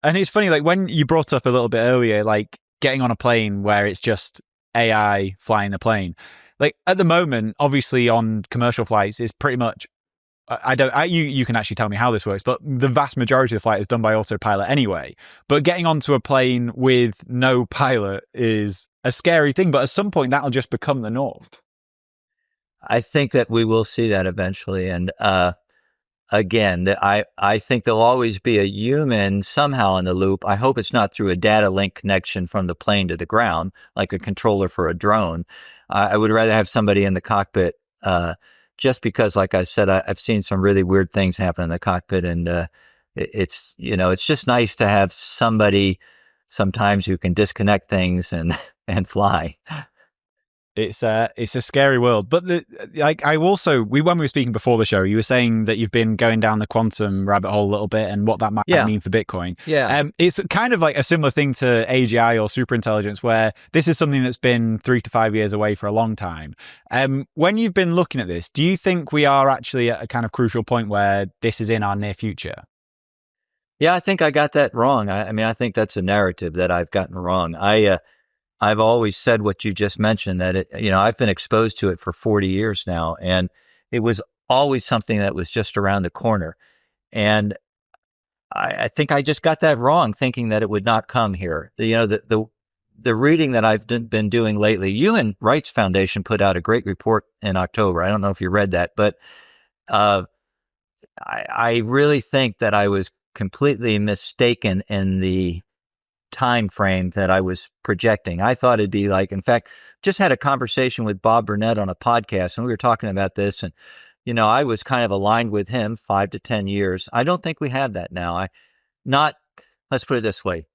And it's funny, like when you brought up a little bit earlier, like getting on a plane where it's just AI flying the plane. Like at the moment, obviously on commercial flights, is pretty much, you can actually tell me how this works, but the vast majority of the flight is done by autopilot anyway. But getting onto a plane with no pilot is a scary thing. But at some point, that'll just become the norm. I think that we will see that eventually. And again, I think there'll always be a human somehow in the loop. I hope it's not through a data link connection from the plane to the ground, like a controller for a drone. I would rather have somebody in the cockpit, just because, like I said, I've seen some really weird things happen in the cockpit, and it's just nice to have somebody sometimes who can disconnect things and fly. It's a scary world. But when we were speaking before the show, you were saying that you've been going down the quantum rabbit hole a little bit and what that might mean for Bitcoin. Yeah. It's kind of like a similar thing to AGI or superintelligence, where this is something that's been 3 to 5 years away for a long time. When you've been looking at this, do you think we are actually at a kind of crucial point where this is in our near future? Yeah, I think I got that wrong. I mean, I think that's a narrative that I've gotten wrong. I've always said what you just mentioned, that I've been exposed to it for 40 years now, and it was always something that was just around the corner. And I think I just got that wrong, thinking that it would not come here. The reading that I've been doing lately, Human Rights Foundation put out a great report in October. I don't know if you read that, but I really think that I was completely mistaken in the time frame that I was projecting. I thought it'd be like, in fact, just had a conversation with Bob Burnett on a podcast, and we were talking about this, and I was kind of aligned with him, 5 to 10 years. I don't think we have that now. Let's put it this way.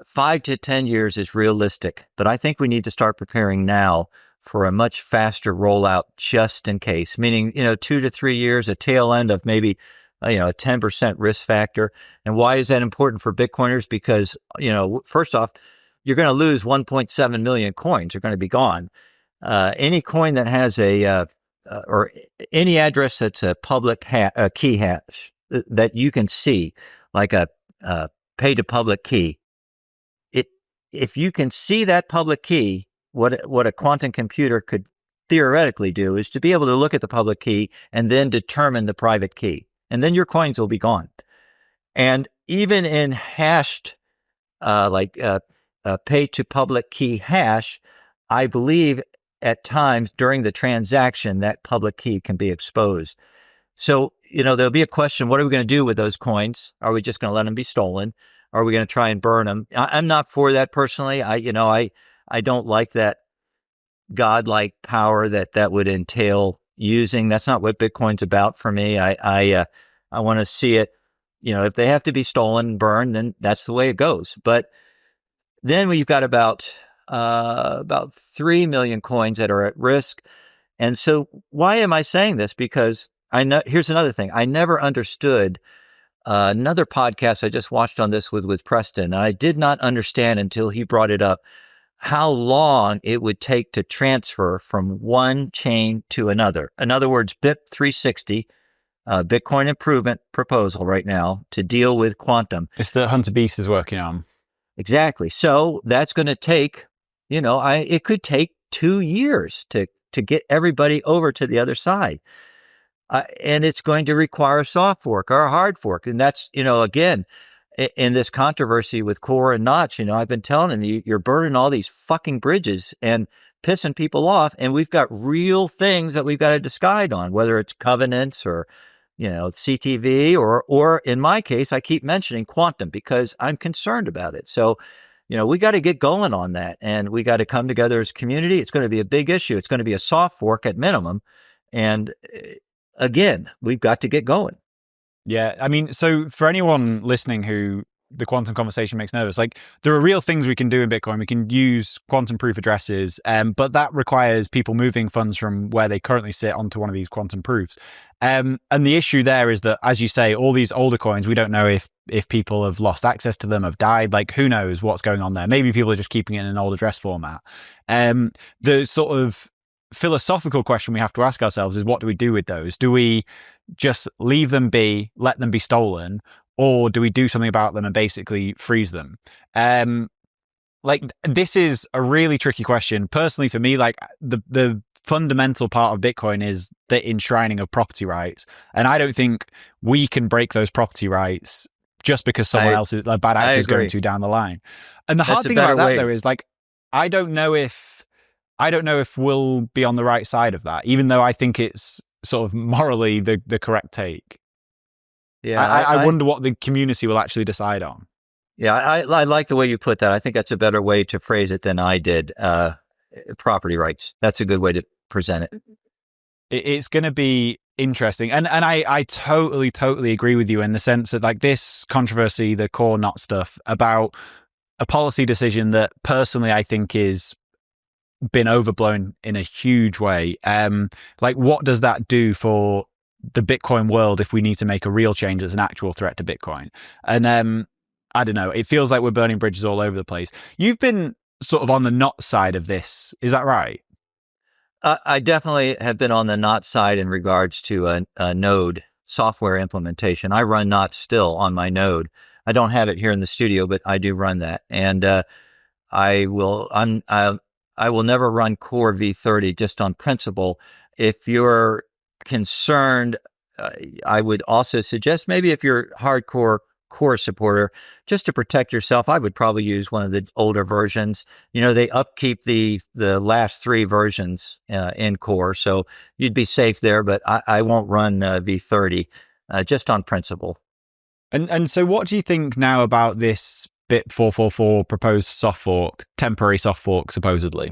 5 to 10 years is realistic, but I think we need to start preparing now for a much faster rollout just in case, meaning, 2 to 3 years, a tail end of maybe, a 10% risk factor. And why is that important for Bitcoiners? Because, first off, you're going to lose 1.7 million coins are going to be gone. Any coin that has or any address that's a public key hash that you can see, like a pay to public key, if you can see that public key, what a quantum computer could theoretically do is to be able to look at the public key and then determine the private key, and then your coins will be gone. And even in hashed, pay to public key hash, I believe at times during the transaction that public key can be exposed. So, there'll be a question, what are we going to do with those coins? Are we just going to let them be stolen? Are we going to try and burn them? I'm not for that personally. I don't like that godlike power that would entail using. That's not what Bitcoin's about for me. I want to see it, if they have to be stolen and burned, then that's the way it goes. But then we've got about 3 million coins that are at risk. And so why am I saying this? Because here's another thing. I never understood another podcast I just watched on this with Preston. I did not understand until he brought it up how long it would take to transfer from one chain to another. In other words, BIP 360, Bitcoin improvement proposal right now to deal with quantum. It's the Hunter Beast is working on. Exactly. So that's going to take, it could take 2 years to get everybody over to the other side. And it's going to require a soft fork or a hard fork. And that's, again, in this controversy with Core and Notch, I've been telling you, you're burning all these fucking bridges and pissing people off. And we've got real things that we've got to decide on, whether it's covenants or, CTV or in my case, I keep mentioning quantum because I'm concerned about it. So, we got to get going on that, and we got to come together as a community. It's going to be a big issue. It's going to be a soft fork at minimum. And again, we've got to get going. Yeah. I mean, so for anyone listening who the quantum conversation makes nervous, there are real things we can do in Bitcoin. We can use quantum proof addresses, but that requires people moving funds from where they currently sit onto one of these quantum proofs. And the issue there is that, as you say, all these older coins, we don't know if people have lost access to them, have died. Who knows what's going on there? Maybe people are just keeping it in an old address format. The sort of philosophical question we have to ask ourselves is, what do we do with those? Do we just leave them be, let them be stolen, or do we do something about them and basically freeze them? This is a really tricky question. Personally, for me, the fundamental part of Bitcoin is the enshrining of property rights. And I don't think we can break those property rights just because someone else is a bad actor is going to down the line. And the hard thing about that, though, is I don't know if we'll be on the right side of that, even though I think it's sort of morally the correct take. Yeah, I wonder what the community will actually decide on. Yeah, I like the way you put that. I think that's a better way to phrase it than I did. Property rights. That's a good way to present it. It's going to be interesting. And I totally agree with you in the sense that this controversy, the core not stuff about a policy decision that personally I think is been overblown in a huge way. What does that do for the Bitcoin world if we need to make a real change that's an actual threat to Bitcoin? And I don't know, it feels like we're burning bridges all over the place. You've been sort of on the not side of this, is that right? I definitely have been on the not side in regards to a node software implementation. I run not still on my node. I don't have it here in the studio, but I do run that. And I will never run Core V30 just on principle. If you're concerned, I would also suggest maybe if you're hardcore Core supporter, just to protect yourself, I would probably use one of the older versions. They upkeep the last 3 versions in Core, so you'd be safe there, but I won't run V30 just on principle. And so what do you think now about this BIP 444 proposed soft fork, temporary soft fork, supposedly?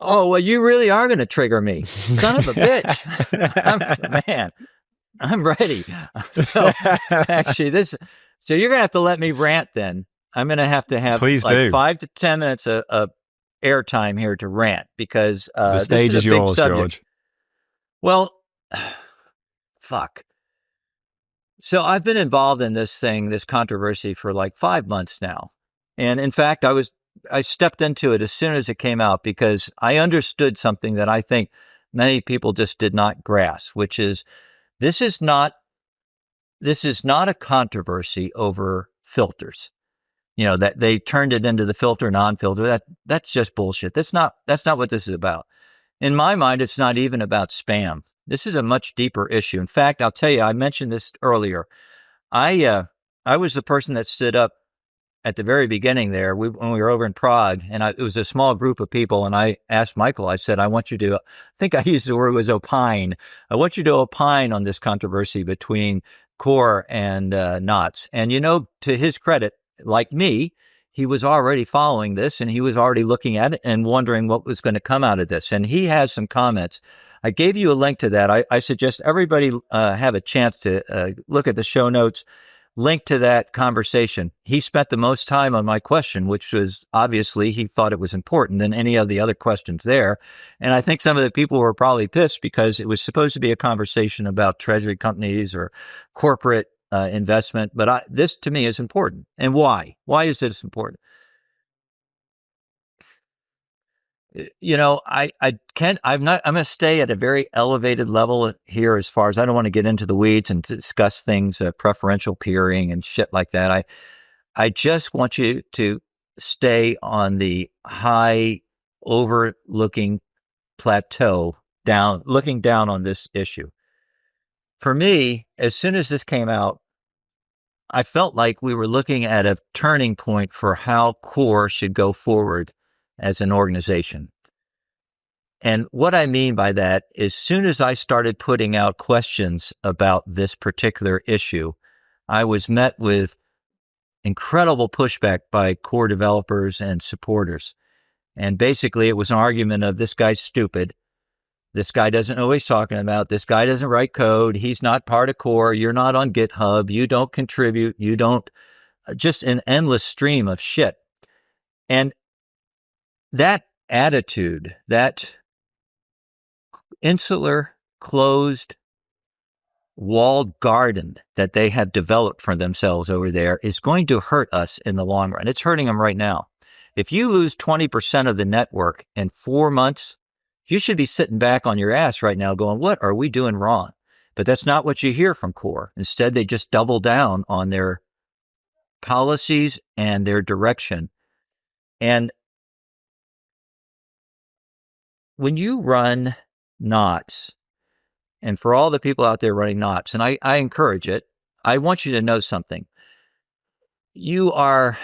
Oh, well, you really are going to trigger me. Son of a bitch. Man, I'm ready. So actually so you're going to have to let me rant then. I'm going to have Please like do. 5 to 10 minutes of airtime here to rant because The stage this is a big yours, subject. George. Well, fuck. So I've been involved in this controversy for like 5 months now. And in fact, I stepped into it as soon as it came out because I understood something that I think many people just did not grasp, which is this is not a controversy over filters. You know, that they turned it into the filter non-filter. That's just bullshit. That's not what this is about. In my mind, it's not even about spam. This is a much deeper issue. In fact, I'll tell you, I mentioned this earlier. I was the person that stood up at the very beginning there when we were over in Prague, and it was a small group of people, and I asked Michael, I said, I want you to, I think I used the word was opine. I want you to opine on this controversy between Core and Knots. And, you know, to his credit, like me, he was already following this, and he was already looking at it and wondering what was going to come out of this. And he has some comments. I gave you a link to that. I suggest everybody have a chance to look at the show notes, link to that conversation. He spent the most time on my question, which was obviously he thought it was important than any of the other questions there. And I think some of the people were probably pissed because it was supposed to be a conversation about treasury companies or corporate investment. But this to me is important. And why? Why is this important? You know, I'm going to stay at a very elevated level here as far as I don't want to get into the weeds and discuss things, preferential peering and shit like that. I just want you to stay on the high overlooking plateau looking down on this issue. For me, as soon as this came out, I felt like we were looking at a turning point for how Core should go forward as an organization. And what I mean by that is, as soon as I started putting out questions about this particular issue, I was met with incredible pushback by Core developers and supporters. And basically, it was an argument of this guy's stupid. This guy doesn't know what he's talking about. This guy doesn't write code. He's not part of Core. You're not on GitHub. You don't contribute. You don't, just an endless stream of shit. And that attitude, that insular, closed, walled garden that they have developed for themselves over there is going to hurt us in the long run. It's hurting them right now. If you lose 20% of the network in 4 months, you should be sitting back on your ass right now going, what are we doing wrong? But that's not what you hear from Core. Instead, they just double down on their policies and their direction. And when you run Knots, and for all the people out there running Knots, and I encourage it, I want you to know something. You are,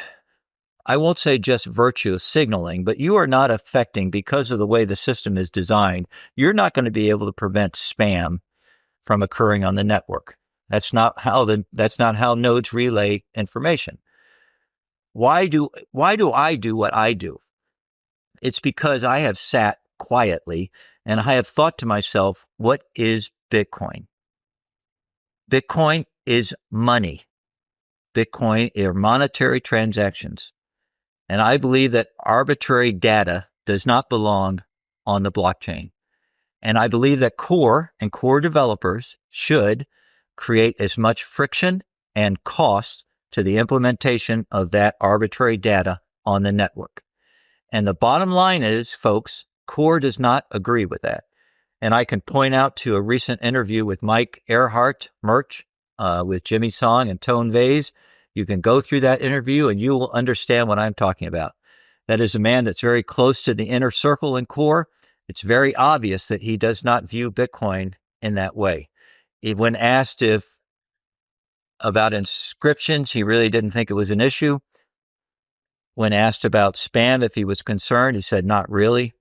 I won't say just virtue signaling, but you are not affecting, because of the way the system is designed, you're not going to be able to prevent spam from occurring on the network. That's not how nodes relay information. Why do I do what I do? It's because I have sat quietly and I have thought to myself, what is Bitcoin? Bitcoin is money. Bitcoin are monetary transactions. And I believe that arbitrary data does not belong on the blockchain. And I believe that Core and Core developers should create as much friction and cost to the implementation of that arbitrary data on the network. And the bottom line is, folks, Core does not agree with that. And I can point out to a recent interview with Mike Earhart, Merch, with Jimmy Song and Tone Vase. You can go through that interview and you will understand what I'm talking about. That is a man that's very close to the inner circle in Core. It's very obvious that he does not view Bitcoin in that way. When asked about inscriptions, he really didn't think it was an issue. When asked about spam, if he was concerned, he said, not really.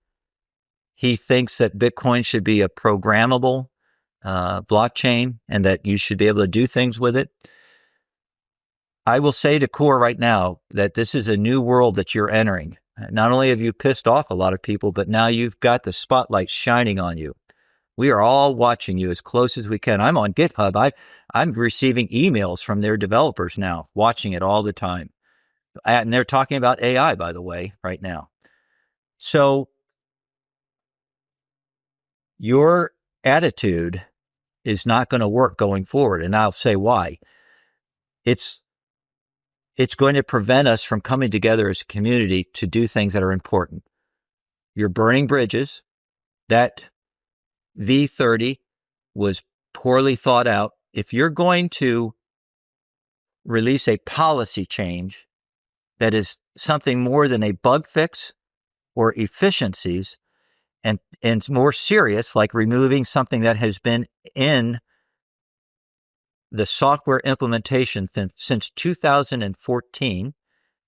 He thinks that Bitcoin should be a programmable blockchain and that you should be able to do things with it. I will say to Core right now that this is a new world that you're entering. Not only have you pissed off a lot of people, but now you've got the spotlight shining on you. We are all watching you as close as we can. I'm on GitHub. I'm receiving emails from their developers now, watching it all the time. And they're talking about AI, by the way, right now. So your attitude is not going to work going forward. And I'll say why. It's going to prevent us from coming together as a community to do things that are important. You're burning bridges. That V30 was poorly thought out. If you're going to release a policy change that is something more than a bug fix or efficiencies, and more serious, like removing something that has been in the software implementation since 2014,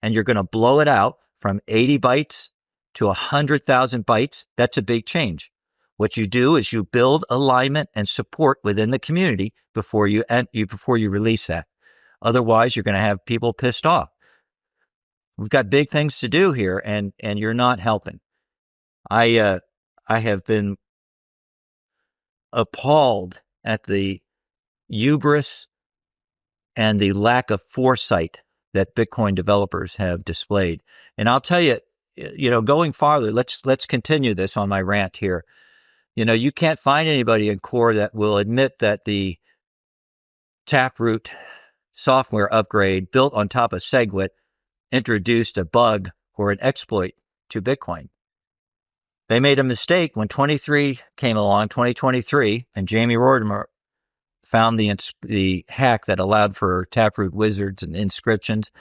and you're going to blow it out from 80 bytes to 100,000 bytes, that's a big change. What you do is you build alignment and support within the community before you release that. Otherwise, you're going to have people pissed off. We've got big things to do here, and you're not helping. I have been appalled at the hubris and the lack of foresight that Bitcoin developers have displayed. And I'll tell you, going farther, let's continue this on my rant here. You can't find anybody in core that will admit that the Taproot software upgrade built on top of SegWit introduced a bug or an exploit to Bitcoin. They made a mistake when 2023, and Jamie Rodimer found the hack that allowed for Taproot wizards and inscriptions.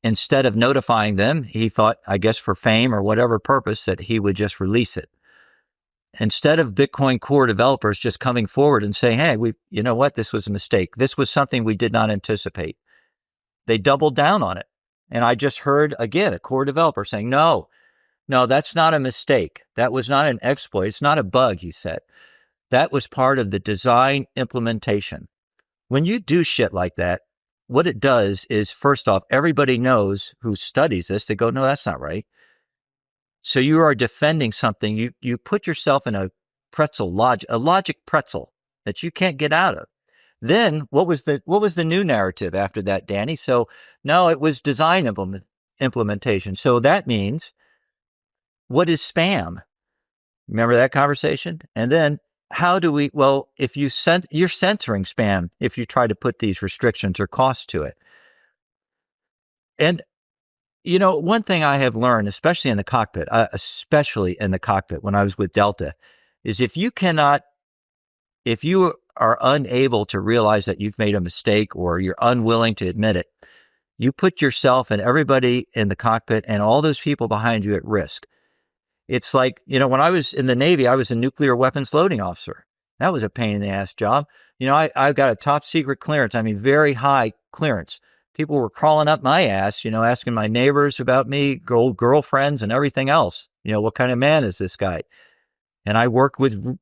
Instead of notifying them, he thought, I guess for fame or whatever purpose, that he would just release it. Instead of Bitcoin core developers just coming forward and saying, hey, you know what, this was a mistake. This was something we did not anticipate. They doubled down on it. And I just heard, again, a core developer saying, no, that's not a mistake. That was not an exploit. It's not a bug, he said. That was part of the design implementation. When you do shit like that, what it does is, first off, everybody knows who studies this. They go, no, that's not right. So you are defending something. You put yourself in a logic pretzel that you can't get out of. Then what was the new narrative after that, Danny? So no, it was design implementation. So that means, what is spam? Remember that conversation? And then if you're censoring spam if you try to put these restrictions or costs to it. And one thing I have learned, especially in the cockpit when I was with Delta, is if you are unable to realize that you've made a mistake or you're unwilling to admit it, you put yourself and everybody in the cockpit and all those people behind you at risk. It's like, when I was in the Navy, I was a nuclear weapons loading officer. That was a pain in the ass job. I've got a top secret clearance. I mean, very high clearance. People were crawling up my ass, asking my neighbors about me, old girlfriends and everything else. What kind of man is this guy? And I worked with,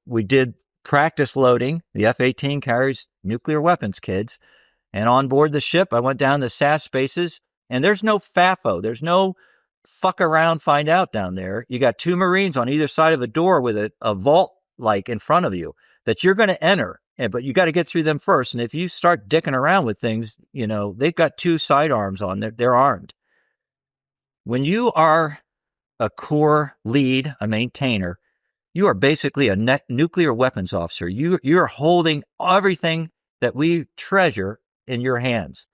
we did practice loading. The F-18 carries nuclear weapons, kids. And on board the ship, I went down the SAS bases, and there's no FAFO. There's no fuck around, find out down there. You got two Marines on either side of a door with a vault like in front of you that you're going to enter. But you got to get through them first. And if you start dicking around with things, they've got two sidearms on. They're armed. When you are a core lead, a maintainer, you are basically a nuclear weapons officer. You're holding everything that we treasure in your hands.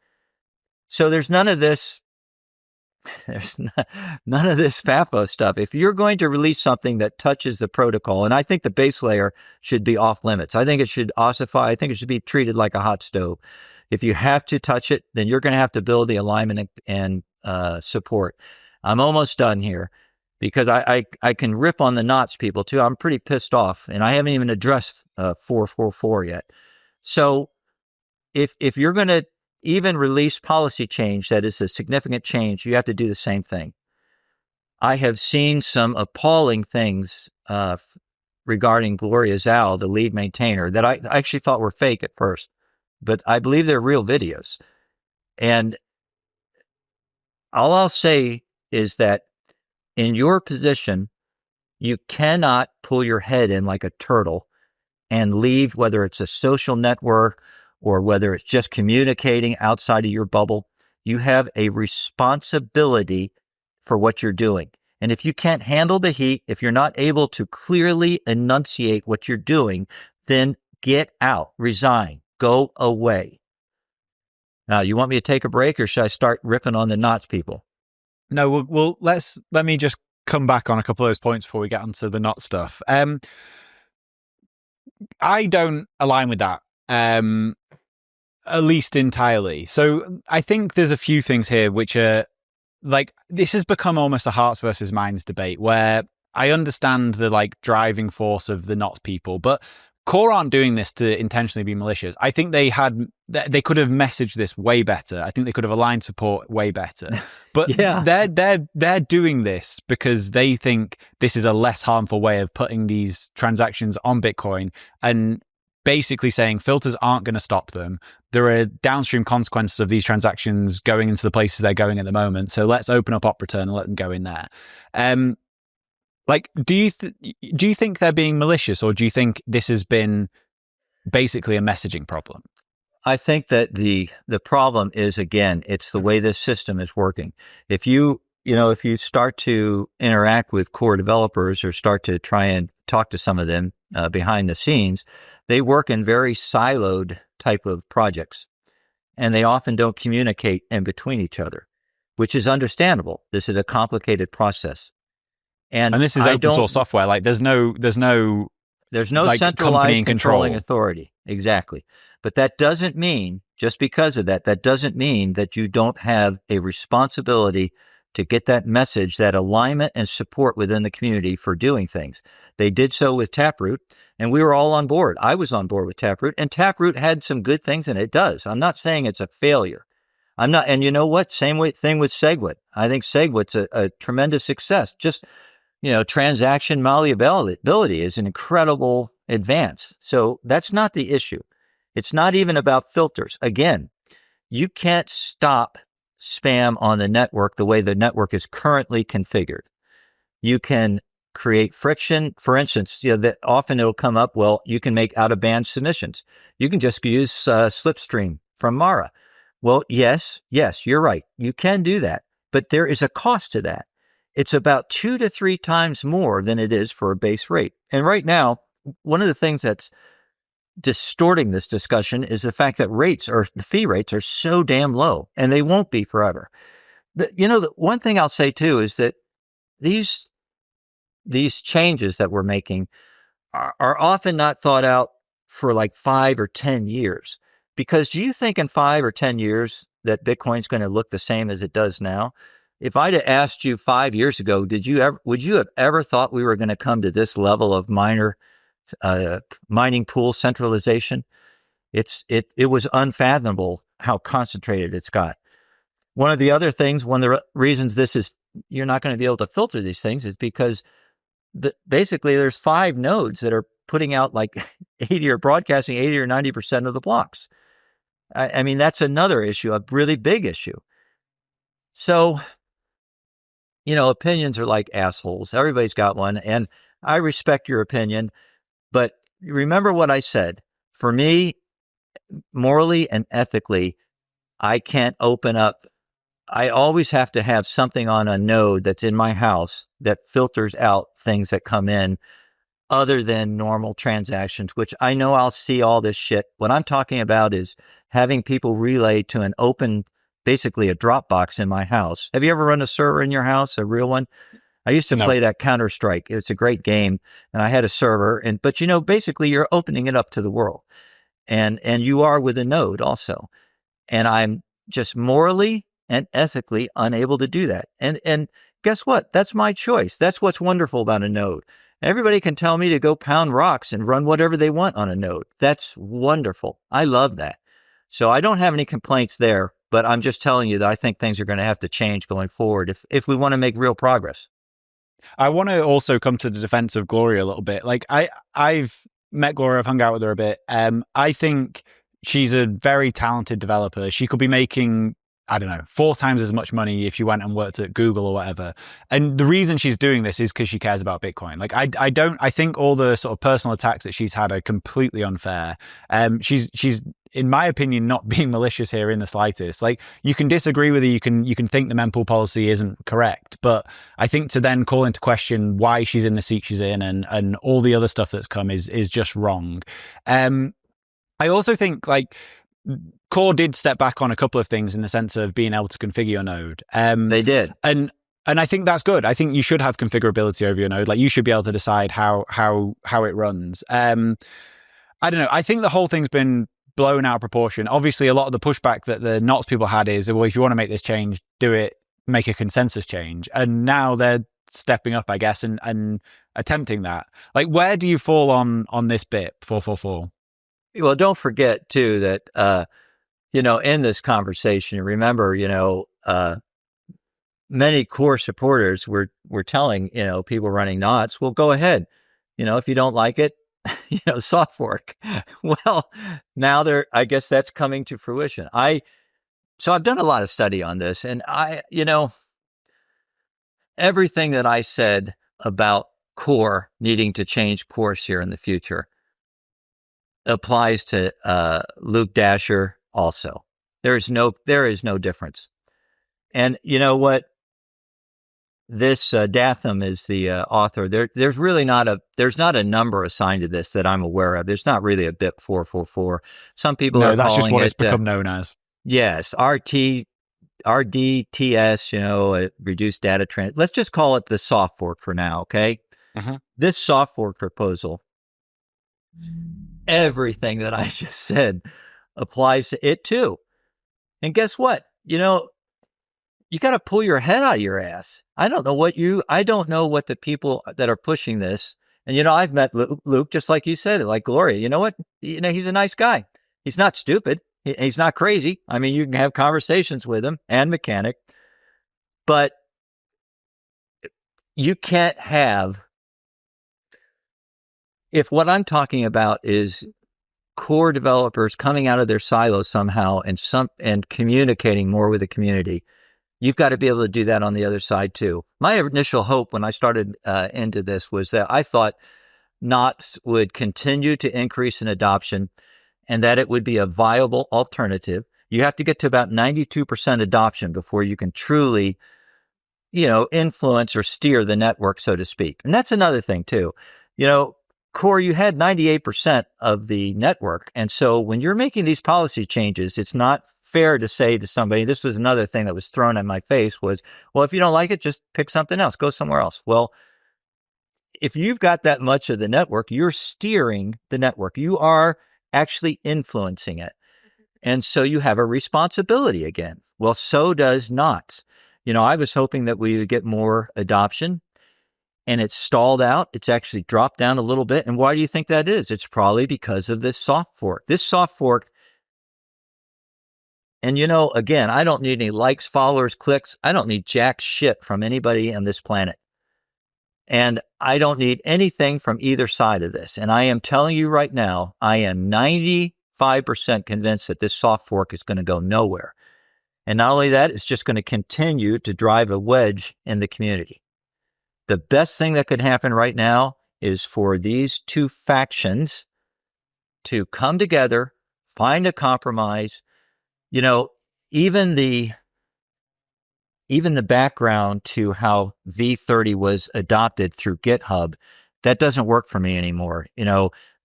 So there's none of this FAFO stuff. If you're going to release something that touches the protocol, and I think the base layer should be off limits. I think it should ossify. I think it should be treated like a hot stove. If you have to touch it, then you're going to have to build the alignment and support. I'm almost done here because I can rip on the knots people too. I'm pretty pissed off, and I haven't even addressed 444 yet. So if you're going to even release policy change that is a significant change, you have to do the same thing. I have seen some appalling things regarding Gloria Zhao, the lead maintainer, that I actually thought were fake at first, but I believe they're real videos. And all I'll say is that in your position, you cannot pull your head in like a turtle and leave, whether it's a social network or whether it's just communicating outside of your bubble. You have a responsibility for what you're doing. And if you can't handle the heat, if you're not able to clearly enunciate what you're doing, then get out, resign, go away. Now, you want me to take a break, or should I start ripping on the knots people? No, well, let me just come back on a couple of those points before we get onto the knot stuff. I don't align with that, at least entirely. So I think there's a few things here which are like, this has become almost a hearts versus minds debate, where I understand the like driving force of the knots people, but Core aren't doing this to intentionally be malicious. I think they could have messaged this way better. I think they could have aligned support way better. But Yeah. they're doing this because they think this is a less harmful way of putting these transactions on Bitcoin, and basically saying filters aren't going to stop them. There are downstream consequences of these transactions going into the places they're going at the moment. So let's open up op return and let them go in there. Like, do you think they're being malicious, or do you think this has been basically a messaging problem? I think that the problem is, again, it's the way this system is working. If you start to interact with core developers or start to try and talk to some of them behind the scenes, they work in very siloed type of projects, and they often don't communicate in between each other, which is understandable. This is a complicated process. And this is open source software. Like there's no like centralized controlling authority. Exactly. But that doesn't mean, just because of that, that doesn't mean that you don't have a responsibility to get that message, that alignment and support within the community for doing things. They did so with Taproot, and we were all on board. I was on board with Taproot, and Taproot had some good things, and it does. I'm not saying it's a failure. I'm not, and you know what? Thing with SegWit. I think SegWit's a tremendous success. Just, transaction malleability is an incredible advance. So that's not the issue. It's not even about filters. Again, you can't stop spam on the network the way the network is currently configured. You can create friction. For instance, that often it'll come up, well, you can make out-of-band submissions. You can just use Slipstream from Mara. Well, yes, you're right. You can do that, but there is a cost to that. It's about 2 to 3 times more than it is for a base rate. And right now, one of the things that's distorting this discussion is the fact that the fee rates are so damn low, and they won't be forever. The one thing I'll say too is that these changes that we're making are often not thought out for like 5 or 10 years. Because do you think in 5 or 10 years that Bitcoin's going to look the same as it does now? If I'd have asked you 5 years ago, would you have ever thought we were going to come to this level of mining pool centralization? It was unfathomable how concentrated it's got. One of the reasons you're not going to be able to filter these things is because basically there's 5 nodes that are putting out like 80 or broadcasting 80 or 90% of the blocks. I mean, that's another issue, a really big issue. So, opinions are like assholes. Everybody's got one, and I respect your opinion, but remember what I said. For me, morally and ethically, I can't open up. I always have to have something on a node that's in my house that filters out things that come in other than normal transactions, which I know I'll see all this shit. What I'm talking about is having people relay to an open, basically a Dropbox in my house. Have you ever run a server in your house, a real one? I used to play that Counter-Strike. It's a great game, and I had a server. But basically you're opening it up to the world, and you are with a node also. And I'm just morally and ethically unable to do that. And guess what? That's my choice. That's what's wonderful about a node. Everybody can tell me to go pound rocks and run whatever they want on a node. That's wonderful. I love that. So I don't have any complaints there, but I'm just telling you that I think things are going to have to change going forward if we want to make real progress. I want to also come to the defense of Gloria a little bit. Like I've met Gloria, I've hung out with her a bit. I think she's a very talented developer. She could be making I don't know, 4 times as much money if you went and worked at Google or whatever. And the reason she's doing this is because she cares about Bitcoin. Like, I think all the sort of personal attacks that she's had are completely unfair. She's, in my opinion, not being malicious here in the slightest. Like, you can disagree with her, you can think the mempool policy isn't correct, but I think to then call into question why she's in the seat she's in and all the other stuff that's come is just wrong. I also think, like, Core did step back on a couple of things in the sense of being able to configure your node. They did. And I think that's good. I think you should have configurability over your node. Like, you should be able to decide how it runs. I don't know. I think the whole thing's been blown out of proportion. Obviously, a lot of the pushback that the NOTs people had is, well, if you want to make this change, do it, make a consensus change. And now they're stepping up, I guess, and attempting that. Like, where do you fall on this bit, 444? Well, don't forget, too, that, in this conversation, remember, many core supporters were telling, people running NOTs, well, go ahead. If you don't like it, soft fork. Well, now I guess that's coming to fruition. So I've done a lot of study on this, and everything that I said about core needing to change course here in the future applies to Luke Dasher also. There is no difference. And you know what? This Datham is the author. There's really not a number assigned to this that I'm aware of. There's not really a BIP 444. Some people are that's calling just what it's it, become known as. Yes, RDTS. Reduced data trans. Let's just call it the soft fork for now. Okay. Uh-huh. This soft fork proposal, everything that I just said applies to it too. And guess what? You got to pull your head out of your ass. I don't know what the people that are pushing this. And, I've met Luke, just like you said, like Gloria. You know what? He's a nice guy. He's not stupid. He's not crazy. I mean, you can have conversations with him and Mechanic, but you can't have, if what I'm talking about is core developers coming out of their silos somehow and communicating more with the community, you've got to be able to do that on the other side too. My initial hope when I started into this was that I thought NOTs would continue to increase in adoption and that it would be a viable alternative. You have to get to about 92% adoption before you can truly, influence or steer the network, so to speak. And that's another thing too. Core, you had 98% of the network. And so when you're making these policy changes, it's not fair to say to somebody, this was another thing that was thrown in my face was, well, if you don't like it, just pick something else, go somewhere else. Well, if you've got that much of the network, you're steering the network. You are actually influencing it. And so you have a responsibility again. Well, so does NOTs. I was hoping that we would get more adoption. And it's stalled out. It's actually dropped down a little bit. And why do you think that is? It's probably because of this soft fork. This soft fork, and again, I don't need any likes, followers, clicks. I don't need jack shit from anybody on this planet. And I don't need anything from either side of this. And I am telling you right now, I am 95% convinced that this soft fork is going to go nowhere. And not only that, it's just going to continue to drive a wedge in the community. The best thing that could happen right now is for these two factions to come together, find a compromise. Even the background to how V30 was adopted through GitHub, that doesn't work for me anymore.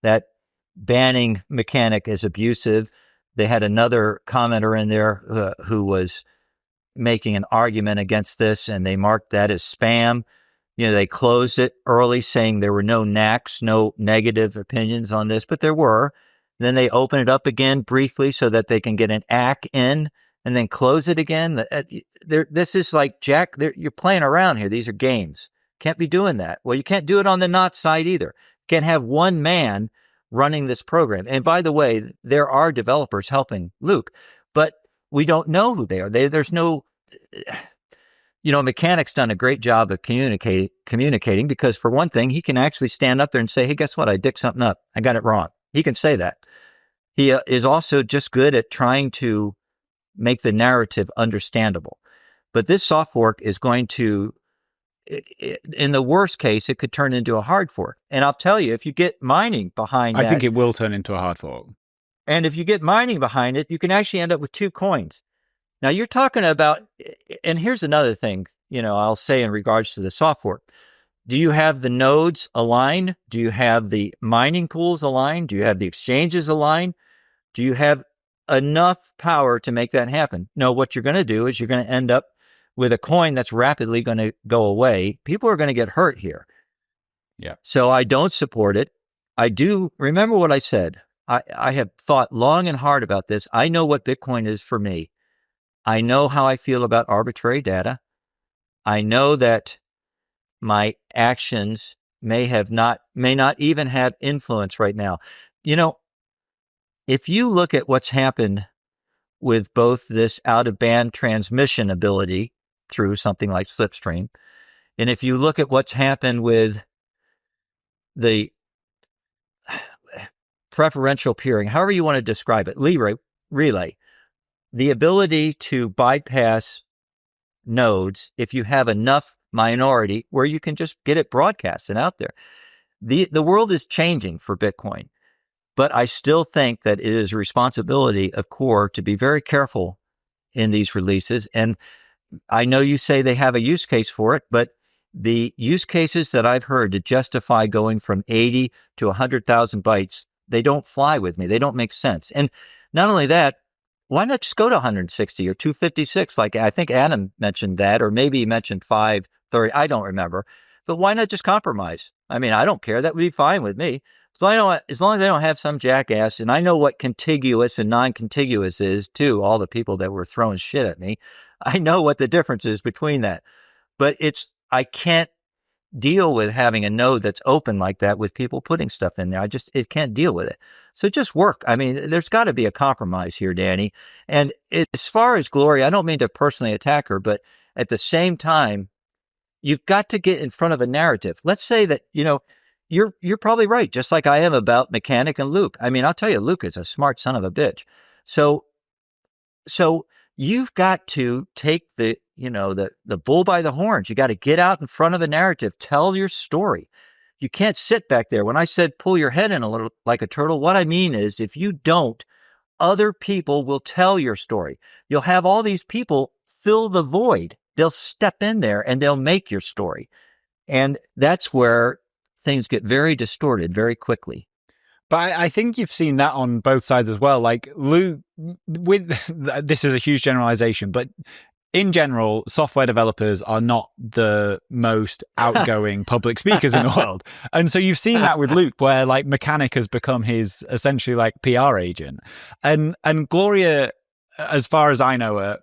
That banning Mechanic is abusive. They had another commenter in there who was making an argument against this, and they marked that as spam. They closed it early saying there were no NACs, no negative opinions on this, but there were. Then they open it up again briefly so that they can get an ACK in and then close it again. This is like, Jack, you're playing around here. These are games. Can't be doing that. Well, you can't do it on the NOT side either. Can't have one man running this program. And by the way, there are developers helping Luke, but we don't know who they are. There's no... Mechanic's done a great job of communicating because, for one thing, he can actually stand up there and say, hey, guess what? I dicked something up. I got it wrong. He can say that. He is also just good at trying to make the narrative understandable. But this soft fork is going to, in the worst case, it could turn into a hard fork. And I'll tell you, if you get mining behind that, I think it will turn into a hard fork. and if you get mining behind it, you can actually end up with two coins. Now you're talking about, and here's another thing, I'll say in regards to the soft fork. Do you have the nodes aligned? Do you have the mining pools aligned? Do you have the exchanges aligned? Do you have enough power to make that happen? No, what you're going to do is you're going to end up with a coin that's rapidly going to go away. People are going to get hurt here. Yeah. So I don't support it. I do remember what I said. I have thought long and hard about this. I know what Bitcoin is for me. I know how I feel about arbitrary data. I know that my actions may not even have influence right now. If you look at what's happened with both this out-of-band transmission ability through something like Slipstream, and if you look at what's happened with the preferential peering, however you want to describe it, relay, the ability to bypass nodes if you have enough minority where you can just get it broadcasted out there. The world is changing for Bitcoin, but I still think that it is a responsibility of Core to be very careful in these releases. And I know you say they have a use case for it, but the use cases that I've heard to justify going from 80 to 100,000 bytes, they don't fly with me. They don't make sense. And not only that, why not just go to 160 or 256? Like I think Adam mentioned that, or maybe he mentioned 530. I don't remember. But why not just compromise? I mean, I don't care. That would be fine with me. So as long as I don't have some jackass, and I know what contiguous and non-contiguous is too, all the people that were throwing shit at me, I know what the difference is between that. But I can't deal with having a node that's open like that with people putting stuff in there. It can't deal with it. So just work. I mean, there's got to be a compromise here, Danny. And as far as Gloria, I don't mean to personally attack her, but at the same time, you've got to get in front of a narrative. Let's say that, you're probably right, just like I am about Mechanic and Luke. I mean, I'll tell you, Luke is a smart son of a bitch. So you've got to take the bull by the horns. You got to get out in front of a narrative, tell your story. You can't sit back there. When I said pull your head in a little like a turtle, what I mean is if you don't, other people will tell your story. You'll have all these people fill the void. They'll step in there and they'll make your story. And that's where things get very distorted very quickly. But I think you've seen that on both sides as well. Like Luke, this is a huge generalization, but in general, software developers are not the most outgoing public speakers in the world. And so you've seen that with Luke, where like Mechanic has become his essentially like PR agent. And Gloria, as far as I know her,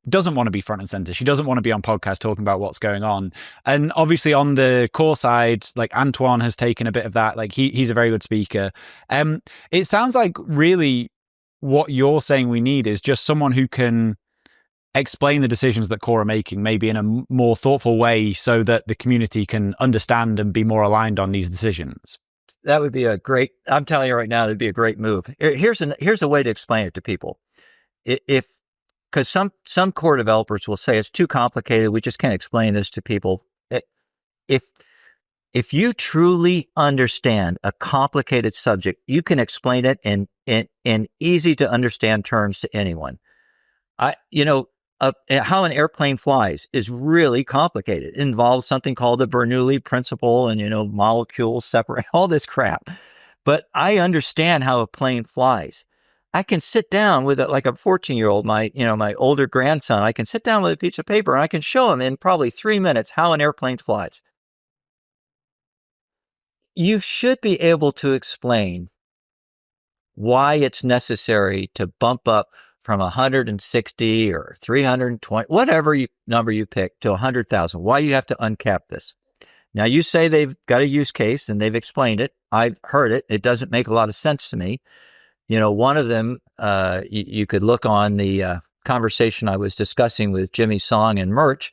doesn't want to be front and center. She doesn't want to be on podcasts talking about what's going on. And obviously on the Core side, like Antoine has taken a bit of that. Like he's a very good speaker. It sounds like really what you're saying we need is just someone who can explain the decisions that Core are making, maybe in a more thoughtful way so that the community can understand and be more aligned on these decisions. That would be I'm telling you right now, that'd be a great move. Here's a way to explain it to people. Because some Core developers will say it's too complicated. We just can't explain this to people. If you truly understand a complicated subject, you can explain it in easy to understand terms to anyone. How an airplane flies is really complicated. It involves something called the Bernoulli principle and, molecules separate, all this crap. But I understand how a plane flies. I can sit down with like a 14-year-old, my older grandson, I can sit down with a piece of paper and I can show him in probably 3 minutes how an airplane flies. You should be able to explain why it's necessary to bump up from 160 or 320, whatever number you pick, to 100,000, why you have to uncap this. Now, you say they've got a use case and they've explained it. I've heard it. It doesn't make a lot of sense to me. One of them, you could look on the conversation I was discussing with Jimmy Song and Merch,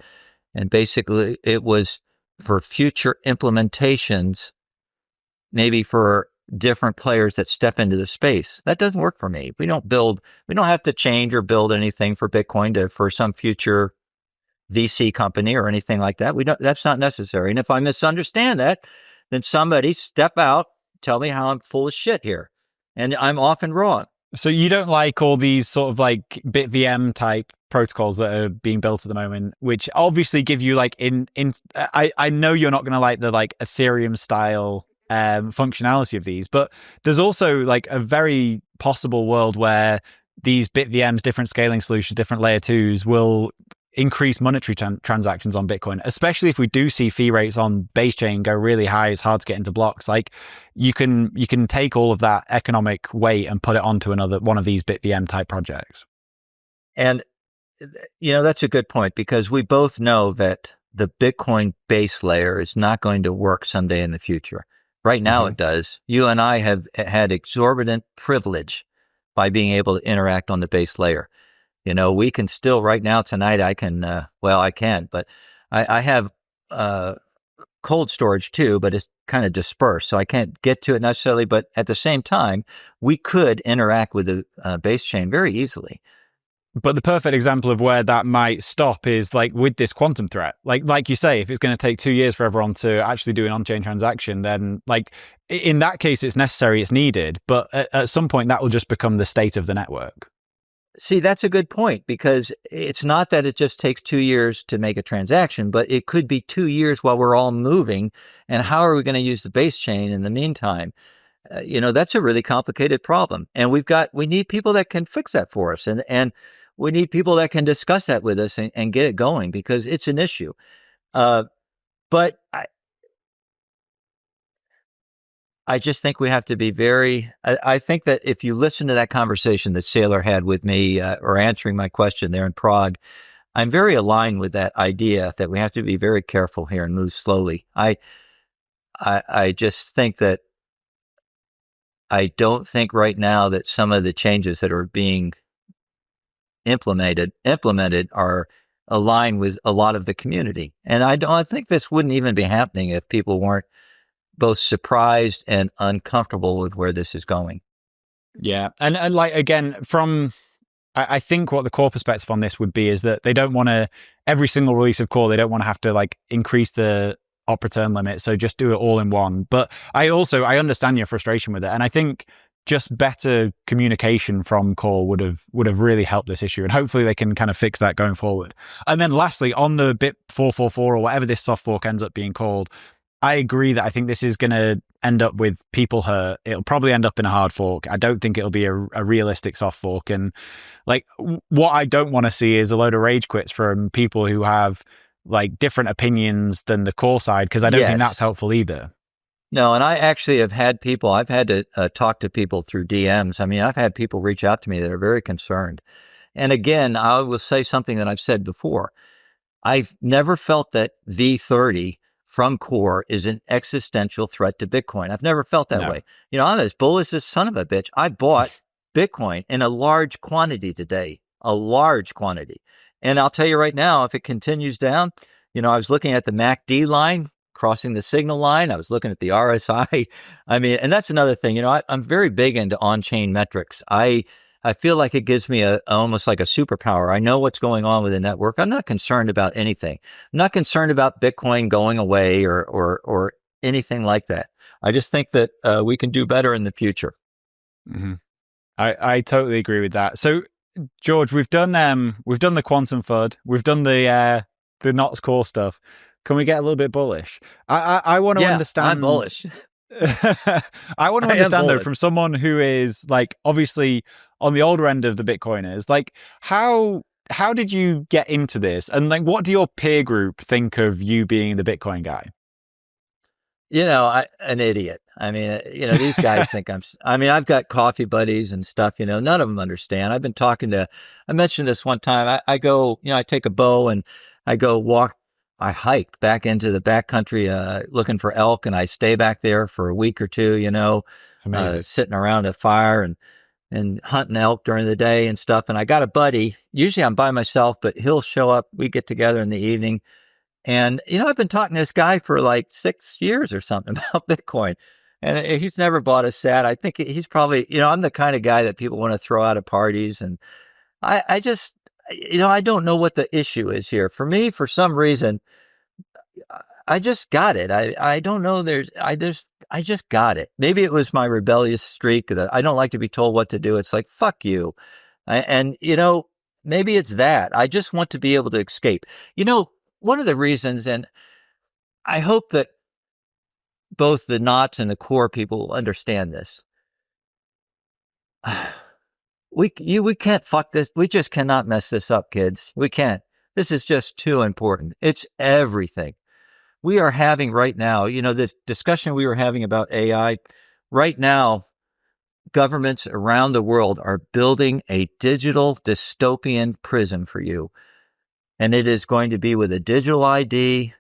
and basically it was for future implementations, maybe for different players that step into the space. That doesn't work for me. We don't have to change or build anything for Bitcoin for some future VC company or anything like that. That's not necessary. And if I misunderstand that, then somebody step out, tell me how I'm full of shit here. And I'm often wrong. So you don't like all these sort of like BitVM type protocols that are being built at the moment, which obviously give you like I know you're not going to like the like Ethereum style functionality of these, but there's also like a very possible world where these BitVMs, different scaling solutions, different layer twos will increase monetary transactions on Bitcoin, especially if we do see fee rates on base chain go really high. It's hard to get into blocks. Like you can take all of that economic weight and put it onto another one of these BitVM type projects. And that's a good point, because we both know that the Bitcoin base layer is not going to work someday in the future. Right now it does. You and I have had exorbitant privilege by being able to interact on the base layer. We can still, right now, tonight, I can, but I have cold storage too, but it's kind of dispersed, so I can't get to it necessarily. But at the same time, we could interact with the base chain very easily. But the perfect example of where that might stop is like with this quantum threat. Like you say, if it's going to take 2 years for everyone to actually do an on-chain transaction, then like in that case, it's necessary, it's needed. But at some point, that will just become the state of the network. See, that's a good point, because it's not that it just takes 2 years to make a transaction, but it could be 2 years while we're all moving. And how are we going to use the base chain in the meantime? That's a really complicated problem. And we need people that can fix that for us. And we need people that can discuss that with us and get it going, because it's an issue. But I just think we have to be I think that if you listen to that conversation that Saylor had with me or answering my question there in Prague, I'm very aligned with that idea that we have to be very careful here and move slowly. I just think that I don't think right now that some of the changes that are being implemented are aligned with a lot of the community. And I think this wouldn't even be happening if people weren't both surprised and uncomfortable with where this is going. Yeah. And like, again, I think what the core perspective on this would be is that they don't want to, every single release of core, they don't want to have to like increase the op return limit. So just do it all in one. But I understand your frustration with it. And I think just better communication from core would have really helped this issue. And hopefully they can kind of fix that going forward. And then lastly, on the bit 444 or whatever this soft fork ends up being called, I agree that I think this is going to end up with people hurt. It'll probably end up in a hard fork. I don't think it'll be a realistic soft fork. And like, what I don't want to see is a load of rage quits from people who have like different opinions than the core side, because I don't think that's helpful either. No, and I actually have had people, I've had to talk to people through DMs. I mean, I've had people reach out to me that are very concerned. And again, I will say something that I've said before. I've never felt that V30 from core is an existential threat to Bitcoin. I've never felt that way. I'm as bullish as son of a bitch. I bought Bitcoin in a large quantity today, a large quantity. And I'll tell you right now, if it continues down, I was looking at the MACD line, crossing the signal line. I was looking at the RSI. I mean, and that's another thing, I'm very big into on-chain metrics. I feel like it gives me almost like a superpower. I know what's going on with the network. I'm not concerned about anything. I'm not concerned about Bitcoin going away or anything like that. I just think that we can do better in the future. Mm-hmm. I totally agree with that. So, George, we've done the quantum FUD, we've done the NOTS core stuff. Can we get a little bit bullish? I want to understand. I'm bullish. I want to understand though, from someone who is like obviously on the older end of the Bitcoiners, like how did you get into this, and like what do your peer group think of you being the Bitcoin guy? An idiot. I mean, these guys think I've got coffee buddies and stuff, none of them understand. I've been talking to, I mentioned this one time, I go, I take a bow and I go walk, I hike back into the backcountry looking for elk, and I stay back there for a week or two, sitting around a fire and hunting elk during the day and stuff. And I got a buddy, usually I'm by myself, but he'll show up, we get together in the evening. And, I've been talking to this guy for like 6 years or something about Bitcoin. And he's never bought a set. I think he's probably, I'm the kind of guy that people want to throw out at parties. And I just, I don't know what the issue is here. For me, for some reason, I just got it. I don't know. I just got it. Maybe it was my rebellious streak that I don't like to be told what to do. It's like, fuck you. And maybe it's that. I just want to be able to escape. One of the reasons, and I hope that both the knots and the core people understand this. We can't fuck this. We just cannot mess this up, kids. We can't. This is just too important. It's everything. We are having right now, the discussion we were having about AI, right now, governments around the world are building a digital dystopian prison for you. And it is going to be with a digital ID.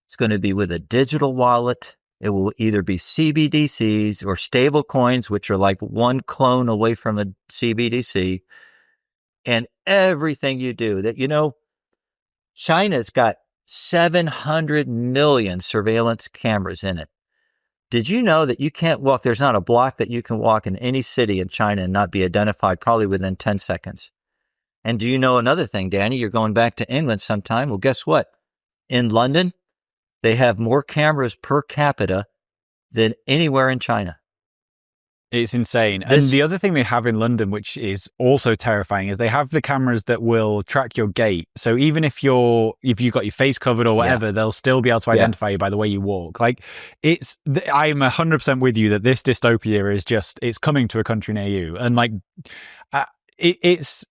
It's going to be with a digital wallet. It will either be CBDCs or stable coins, which are like one clone away from a CBDC. And everything you do that, China's got 700 million surveillance cameras in it. Did you know that you can't walk? There's not a block that you can walk in any city in China and not be identified probably within 10 seconds. And do you know another thing, Danny? You're going back to England sometime. Well, guess what? In London, they have more cameras per capita than anywhere in China. It's insane. And the other thing they have in London, which is also terrifying, is they have the cameras that will track your gait. So even if you've got your face covered or whatever, they'll still be able to identify you by the way you walk. Like I'm 100% with you that this dystopia is it's coming to a country near you. And like, it's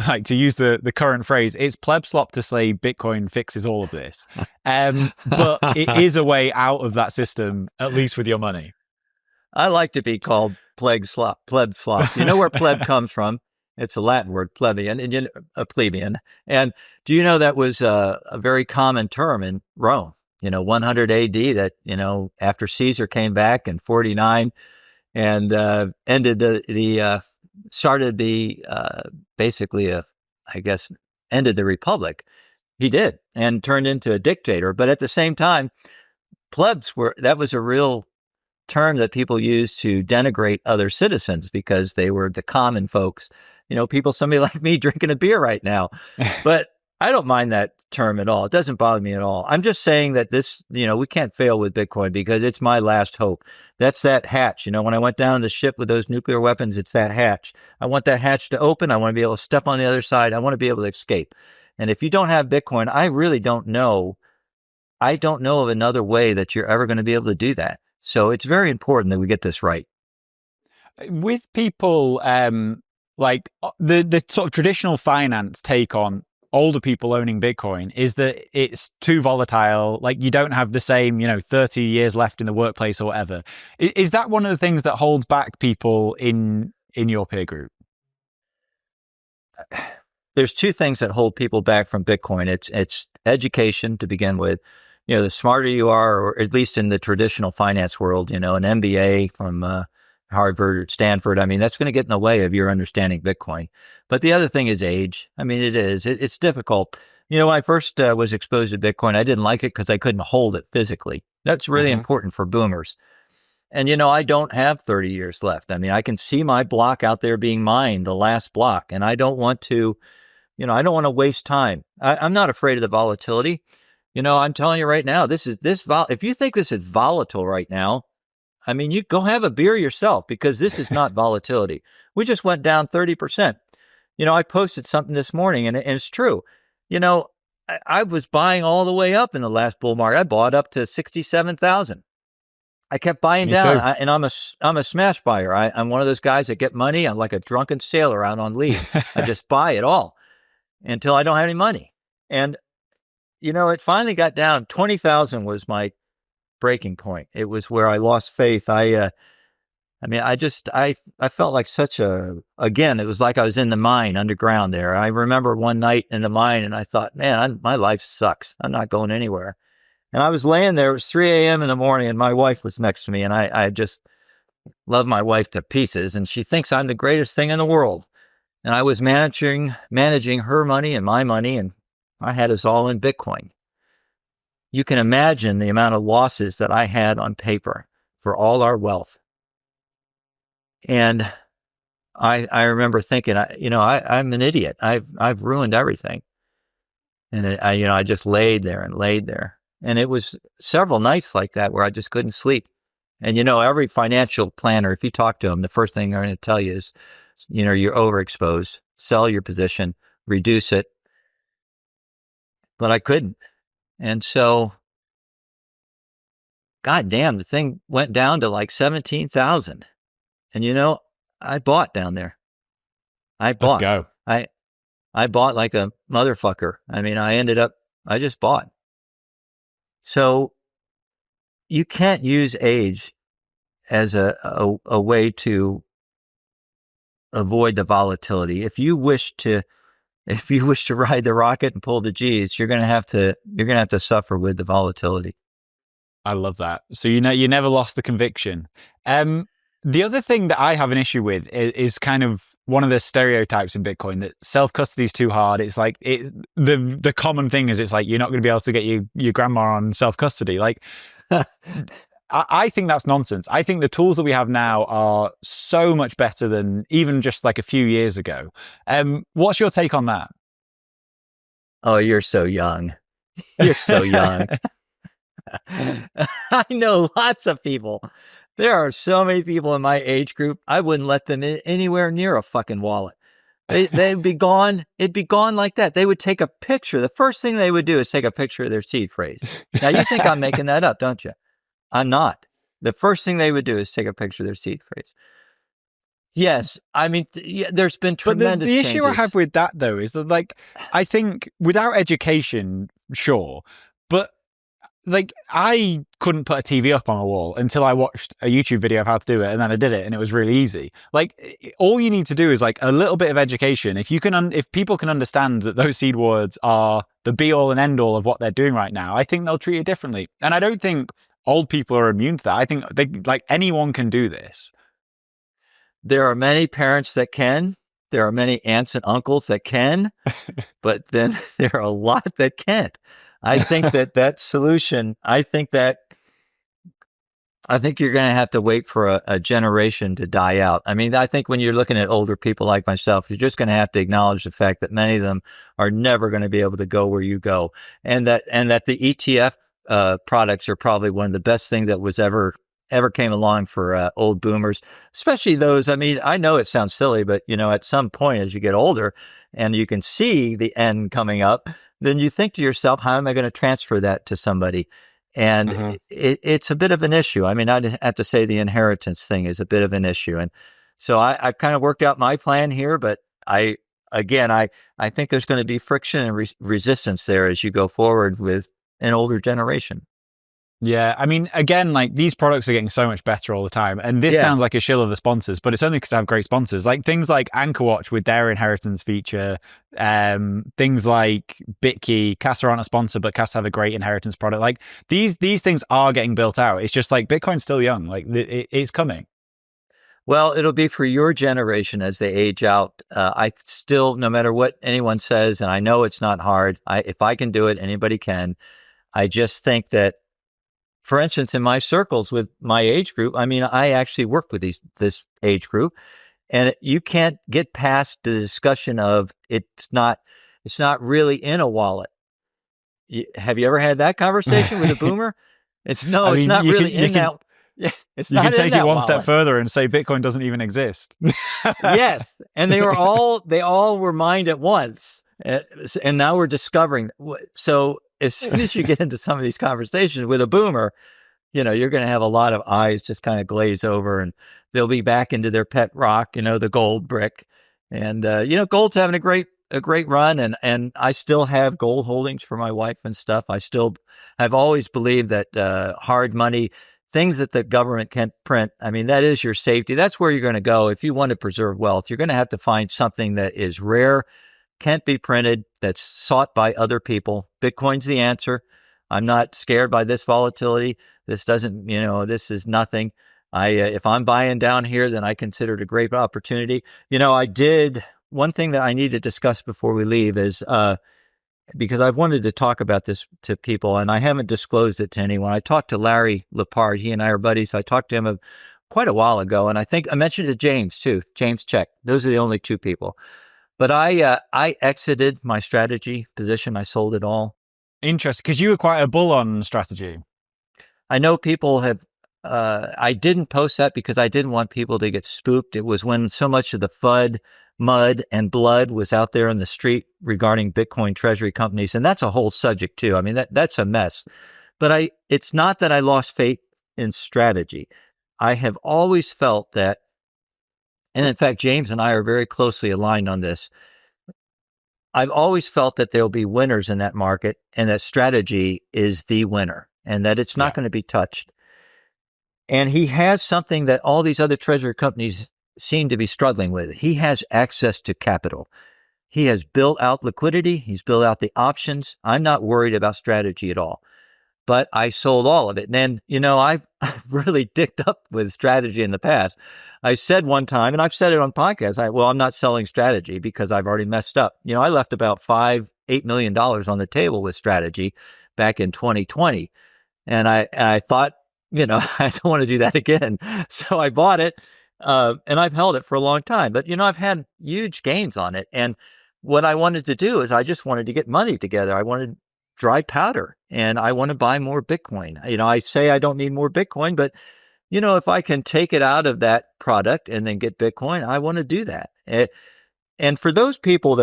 like, to use the current phrase, it's pleb slop to say Bitcoin fixes all of this. But it is a way out of that system, at least with your money. I like to be called pleb slop. You know where pleb comes from? It's a Latin word, plebeian, and a plebeian. And do you know that was a very common term in Rome? 100 AD. That after Caesar came back in 49 and ended started the basically ended the republic. He did, and turned into a dictator. But at the same time, that was a real term that people used to denigrate other citizens because they were the common folks, somebody like me drinking a beer right now. But I don't mind that term at all. It doesn't bother me at all. I'm just saying that this, we can't fail with Bitcoin because it's my last hope. That's that hatch. When I went down the ship with those nuclear weapons, it's that hatch. I want that hatch to open. I want to be able to step on the other side. I want to be able to escape. And if you don't have Bitcoin, I really don't know. I don't know of another way that you're ever going to be able to do that. So it's very important that we get this right. With people, like the sort of traditional finance take on older people owning Bitcoin is that it's too volatile. Like you don't have the same, 30 years left in the workplace or whatever. Is that one of the things that holds back people in your peer group? There's two things that hold people back from Bitcoin. It's education to begin with. The smarter you are, or at least in the traditional finance world, an MBA from Harvard or Stanford, that's going to get in the way of your understanding Bitcoin. But the other thing is age. It is. It's difficult. When I first was exposed to Bitcoin, I didn't like it because I couldn't hold it physically. That's really important for boomers. And, I don't have 30 years left. I can see my block out there being mined, the last block, and I don't want to, I don't want to waste time. I'm not afraid of the volatility. I'm telling you right now, if you think this is volatile right now, you go have a beer yourself because this is not volatility. We just went down 30%. I posted something this morning and it's true. I was buying all the way up in the last bull market. I bought up to 67,000. I kept buying down and I'm a smash buyer. I'm one of those guys that get money. I'm like a drunken sailor out on leave. I just buy it all until I don't have any money. And it finally got down. 20,000 was my breaking point. It was where I lost faith. I felt like again, it was like I was in the mine underground there. I remember one night in the mine and I thought, man, my life sucks. I'm not going anywhere. And I was laying there. It was 3 a.m. in the morning and my wife was next to me. And I just love my wife to pieces. And she thinks I'm the greatest thing in the world. And I was managing her money and my money. And I had us all in Bitcoin. You can imagine the amount of losses that I had on paper for all our wealth. And I remember thinking, I'm an idiot. I've ruined everything. And I just laid there and laid there. And it was several nights like that where I just couldn't sleep. And, every financial planner, if you talk to them, the first thing they're going to tell you is, you're overexposed, sell your position, reduce it. But I couldn't. And so, God damn, the thing went down to like 17,000. And, I bought down there. I bought. Let's go. I bought like a motherfucker. I mean, I just bought. So you can't use age as a way to avoid the volatility. If you wish to ride the rocket and pull the G's, you're gonna have to suffer with the volatility. I love that. So you never lost the conviction. The other thing that I have an issue with is kind of one of the stereotypes in Bitcoin, that self-custody is too hard. It's like the common thing is, it's like you're not going to be able to get your grandma on self-custody. Like, I think that's nonsense. I think the tools that we have now are so much better than even just like a few years ago. What's your take on that? Oh, you're so young. You're so young. I know lots of people. There are so many people in my age group, I wouldn't let them in anywhere near a fucking wallet. They'd be gone. It'd be gone like that. They would take a picture. The first thing they would do is take a picture of their seed phrase. Now, you think I'm making that up, don't you? I'm not. The first thing they would do is take a picture of their seed phrase. Yes. I mean, there's been tremendous changes. changes. Issue I have with that, though, is that, like, I think without education, sure, but like, I couldn't put a TV up on a wall until I watched a YouTube video of how to do it, and then I did it, and it was really easy. Like, all you need to do is like a little bit of education. If you can, if people can understand that those seed words are the be all and end all of what they're doing right now, I think they'll treat it differently. And I don't think old people are immune to that. I think anyone can do this. There are many parents that can. There are many aunts and uncles that can, but then there are a lot that can't. I think that solution, I think you're going to have to wait for a generation to die out. I mean, I think when you're looking at older people like myself, you're just going to have to acknowledge the fact that many of them are never going to be able to go where you go. And that the ETF products are probably one of the best things that was ever came along for old boomers, especially those. I mean, I know it sounds silly, but at some point as you get older and you can see the end coming up, then you think to yourself, how am I going to transfer that to somebody? And it's a bit of an issue. I mean, I have to say the inheritance thing is a bit of an issue. And so I've kind of worked out my plan here, but I think there's going to be friction and resistance there as you go forward with an older generation. Yeah, I mean, again, like, these products are getting so much better all the time. And this sounds like a shill of the sponsors, but it's only because I have great sponsors. Like things like Anchor Watch with their inheritance feature, things like BitKey. Casa aren't a sponsor, but Casa have a great inheritance product. Like these things are getting built out. It's just like Bitcoin's still young. Like it's coming. Well, it'll be for your generation as they age out. I still, no matter what anyone says, and I know it's not hard. If I can do it, anybody can. I just think that, for instance, in my circles with my age group, I mean, I actually work with this age group, and you can't get past the discussion of it's not really in a wallet. Have you ever had that conversation with a boomer? It's not really in that. It's not in that wallet. You can take it one step further and say Bitcoin doesn't even exist. Yes, and they all were mined at once, and now we're discovering. So as soon as you get into some of these conversations with a boomer, you're going to have a lot of eyes just kind of glaze over, and they'll be back into their pet rock, the gold brick. And, gold's having a great run. And I still have gold holdings for my wife and stuff. I've always believed that hard money, things that the government can't print, I mean, that is your safety. That's where you're going to go. If you want to preserve wealth, you're going to have to find something that is rare, can't be printed, that's sought by other people. Bitcoin's the answer. I'm not scared by this volatility. This doesn't, this is nothing. If I'm buying down here, then I consider it a great opportunity. One thing that I need to discuss before we leave is because I've wanted to talk about this to people and I haven't disclosed it to anyone. I talked to Larry Lepard. He and I are buddies. I talked to him quite a while ago. And I think I mentioned to James too, James Check. Those are the only two people. But I exited my strategy position. I sold it all. Interesting, because you were quite a bull on strategy. I know people have, I didn't post that because I didn't want people to get spooked. It was when so much of the FUD, mud, and blood was out there in the street regarding Bitcoin treasury companies. And that's a whole subject too. I mean, that's a mess. But it's not that I lost faith in strategy. I have always felt that, and in fact, James and I are very closely aligned on this. I've always felt that there'll be winners in that market and that strategy is the winner and that it's not going to be touched. And he has something that all these other treasury companies seem to be struggling with. He has access to capital. He has built out liquidity. He's built out the options. I'm not worried about strategy at all. But I sold all of it. And then, I've really dicked up with strategy in the past. I said one time, and I've said it on podcasts, I'm not selling strategy because I've already messed up. I left about $8 million on the table with strategy back in 2020. And I thought, I don't want to do that again. So I bought it, and I've held it for a long time. But, I've had huge gains on it. And what I wanted to do is I just wanted to get money together. I wanted dry powder and I want to buy more Bitcoin. I say I don't need more Bitcoin, but if I can take it out of that product and then get Bitcoin, I want to do that. And for those people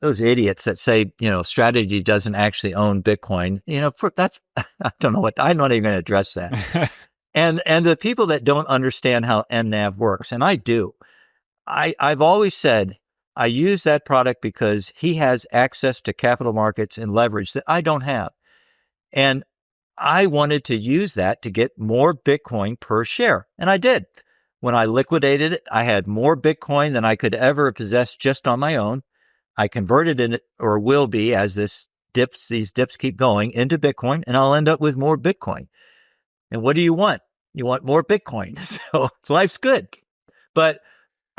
those idiots that say, strategy doesn't actually own Bitcoin, I don't know I'm not even going to address that. and the people that don't understand how MNAV works, and I do, I've always said, I use that product because he has access to capital markets and leverage that I don't have. And I wanted to use that to get more Bitcoin per share. And I did. When I liquidated it, I had more Bitcoin than I could ever possess just on my own. I converted it, or will be, as these dips keep going, into Bitcoin, and I'll end up with more Bitcoin. And what do you want? You want more Bitcoin. So life's good. But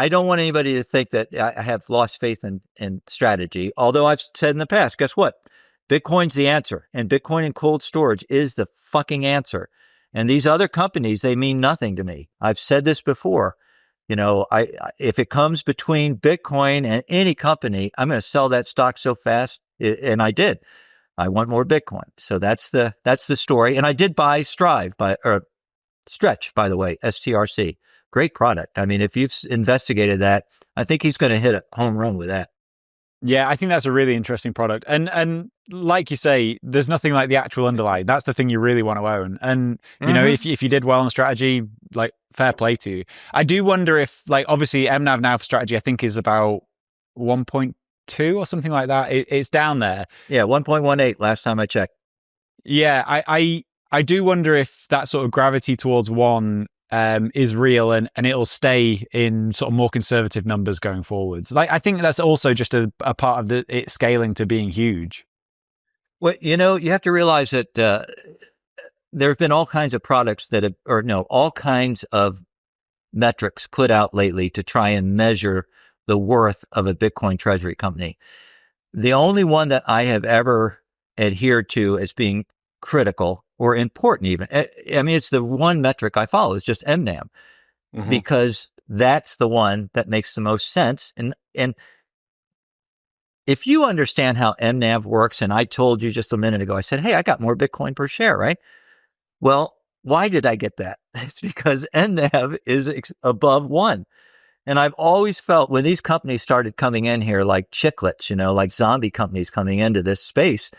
I don't want anybody to think that I have lost faith in strategy. Although I've said in the past, guess what? Bitcoin's the answer, and Bitcoin and cold storage is the fucking answer. And these other companies, they mean nothing to me. I've said this before. If it comes between Bitcoin and any company, I'm going to sell that stock so fast. And I did. I want more Bitcoin. So that's the story. And I did buy Stretch, by the way, STRC. Great product. I mean, if you've investigated that, I think he's going to hit a home run with that. Yeah, I think that's a really interesting product. And like you say, there's nothing like the actual underlying. That's the thing you really want to own. And, if you did well on strategy, like, fair play to you. I do wonder if, like, obviously MNAV now for strategy, I think is about 1.2 or something like that. It's down there. Yeah, 1.18 last time I checked. Yeah, I do wonder if that sort of gravity towards one is real and it'll stay in sort of more conservative numbers going forwards. Like, I think that's also just a part of it scaling to being huge. Well, you have to realize that there have been all kinds of products all kinds of metrics put out lately to try and measure the worth of a Bitcoin treasury company. The only one that I have ever adhered to as being critical or important even, I mean, it's the one metric I follow is just MNAV, because that's the one that makes the most sense. And if you understand how MNAV works, and I told you just a minute ago, I said, hey, I got more Bitcoin per share, right? Well, why did I get that? It's because MNAV is above 1. And I've always felt when these companies started coming in here like chiclets, like zombie companies coming into this space,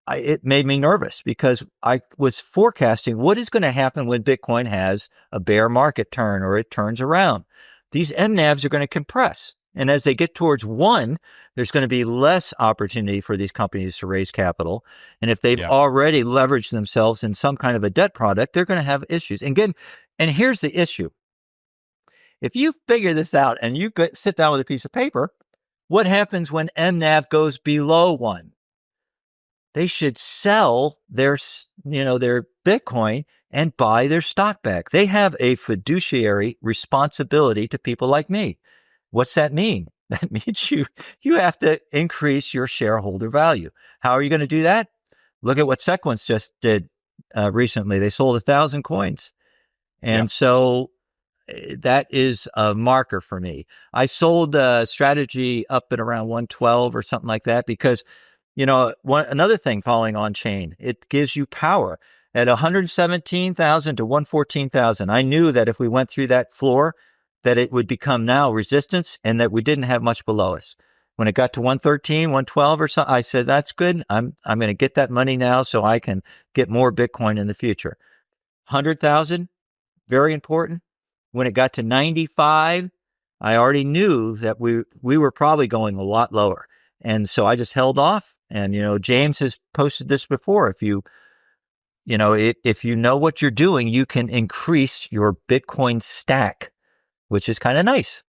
it made me nervous because I was forecasting what is going to happen when Bitcoin has a bear market turn or it turns around. These MNAVs are going to compress. And as they get towards 1, there's going to be less opportunity for these companies to raise capital. And if they've already leveraged themselves in some kind of a debt product, they're going to have issues. And here's the issue. If you figure this out and you sit down with a piece of paper, what happens when MNAV goes below 1? They should sell their Bitcoin and buy their stock back. They have a fiduciary responsibility to people like me. What's that mean? That means you have to increase your shareholder value. How are you going to do that? Look at what Sequence just did recently. They sold 1,000 coins. Yep. And so that is a marker for me. I sold strategy up at around 112 or something like that because, another thing falling on chain, it gives you power. At 117,000 to 114,000, I knew that if we went through that floor, that it would become now resistance and that we didn't have much below us. When it got to 113, 112 or something, I said, that's good. I'm going to get that money now so I can get more Bitcoin in the future. 100,000, very important. When it got to 95, I already knew that we were probably going a lot lower. And so I just held off. And, James has posted this before. If you know what you're doing, you can increase your Bitcoin stack, which is kind of nice.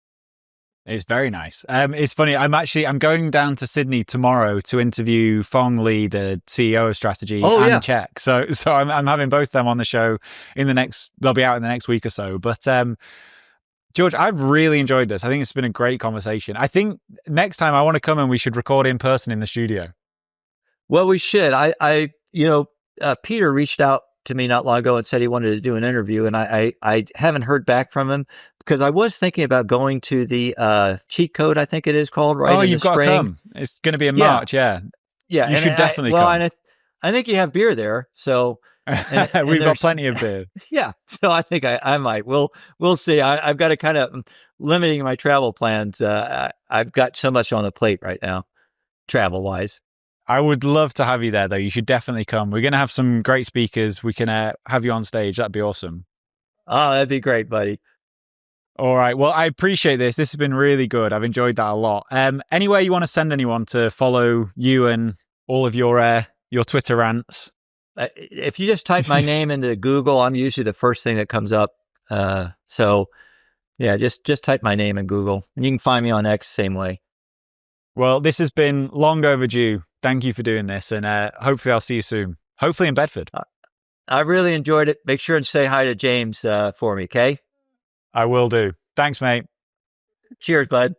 It's very nice. It's funny. I'm going down to Sydney tomorrow to interview Fong Lee, the CEO of Strategy, and Check. So I'm having both of them on the show they'll be out in the next week or so. But George, I've really enjoyed this. I think it's been a great conversation. I think next time I want to come and we should record in person in the studio. Well, we should. Peter reached out to me not long ago and said he wanted to do an interview, and I haven't heard back from him because I was thinking about going to the cheat code, I think it is called, right? Oh, you've got to come. It's going to be in March, yeah. Yeah, you should definitely come. Well, I think you have beer there, so we've got plenty of beer. Yeah, so I think I might. We'll see. I've got to kind of limiting my travel plans. I've got so much on the plate right now, travel wise. I would love to have you there, though. You should definitely come. We're going to have some great speakers. We can have you on stage. That'd be awesome. Oh, that'd be great, buddy. All right. Well, I appreciate this. This has been really good. I've enjoyed that a lot. Anywhere you want to send anyone to follow you and all of your Twitter rants? If you just type my name into Google, I'm usually the first thing that comes up. So, yeah, just type my name in Google. And you can find me on X same way. Well, this has been long overdue. Thank you for doing this, and hopefully I'll see you soon. Hopefully in Bedford. I really enjoyed it. Make sure and say hi to James for me, okay? I will do. Thanks, mate. Cheers, bud.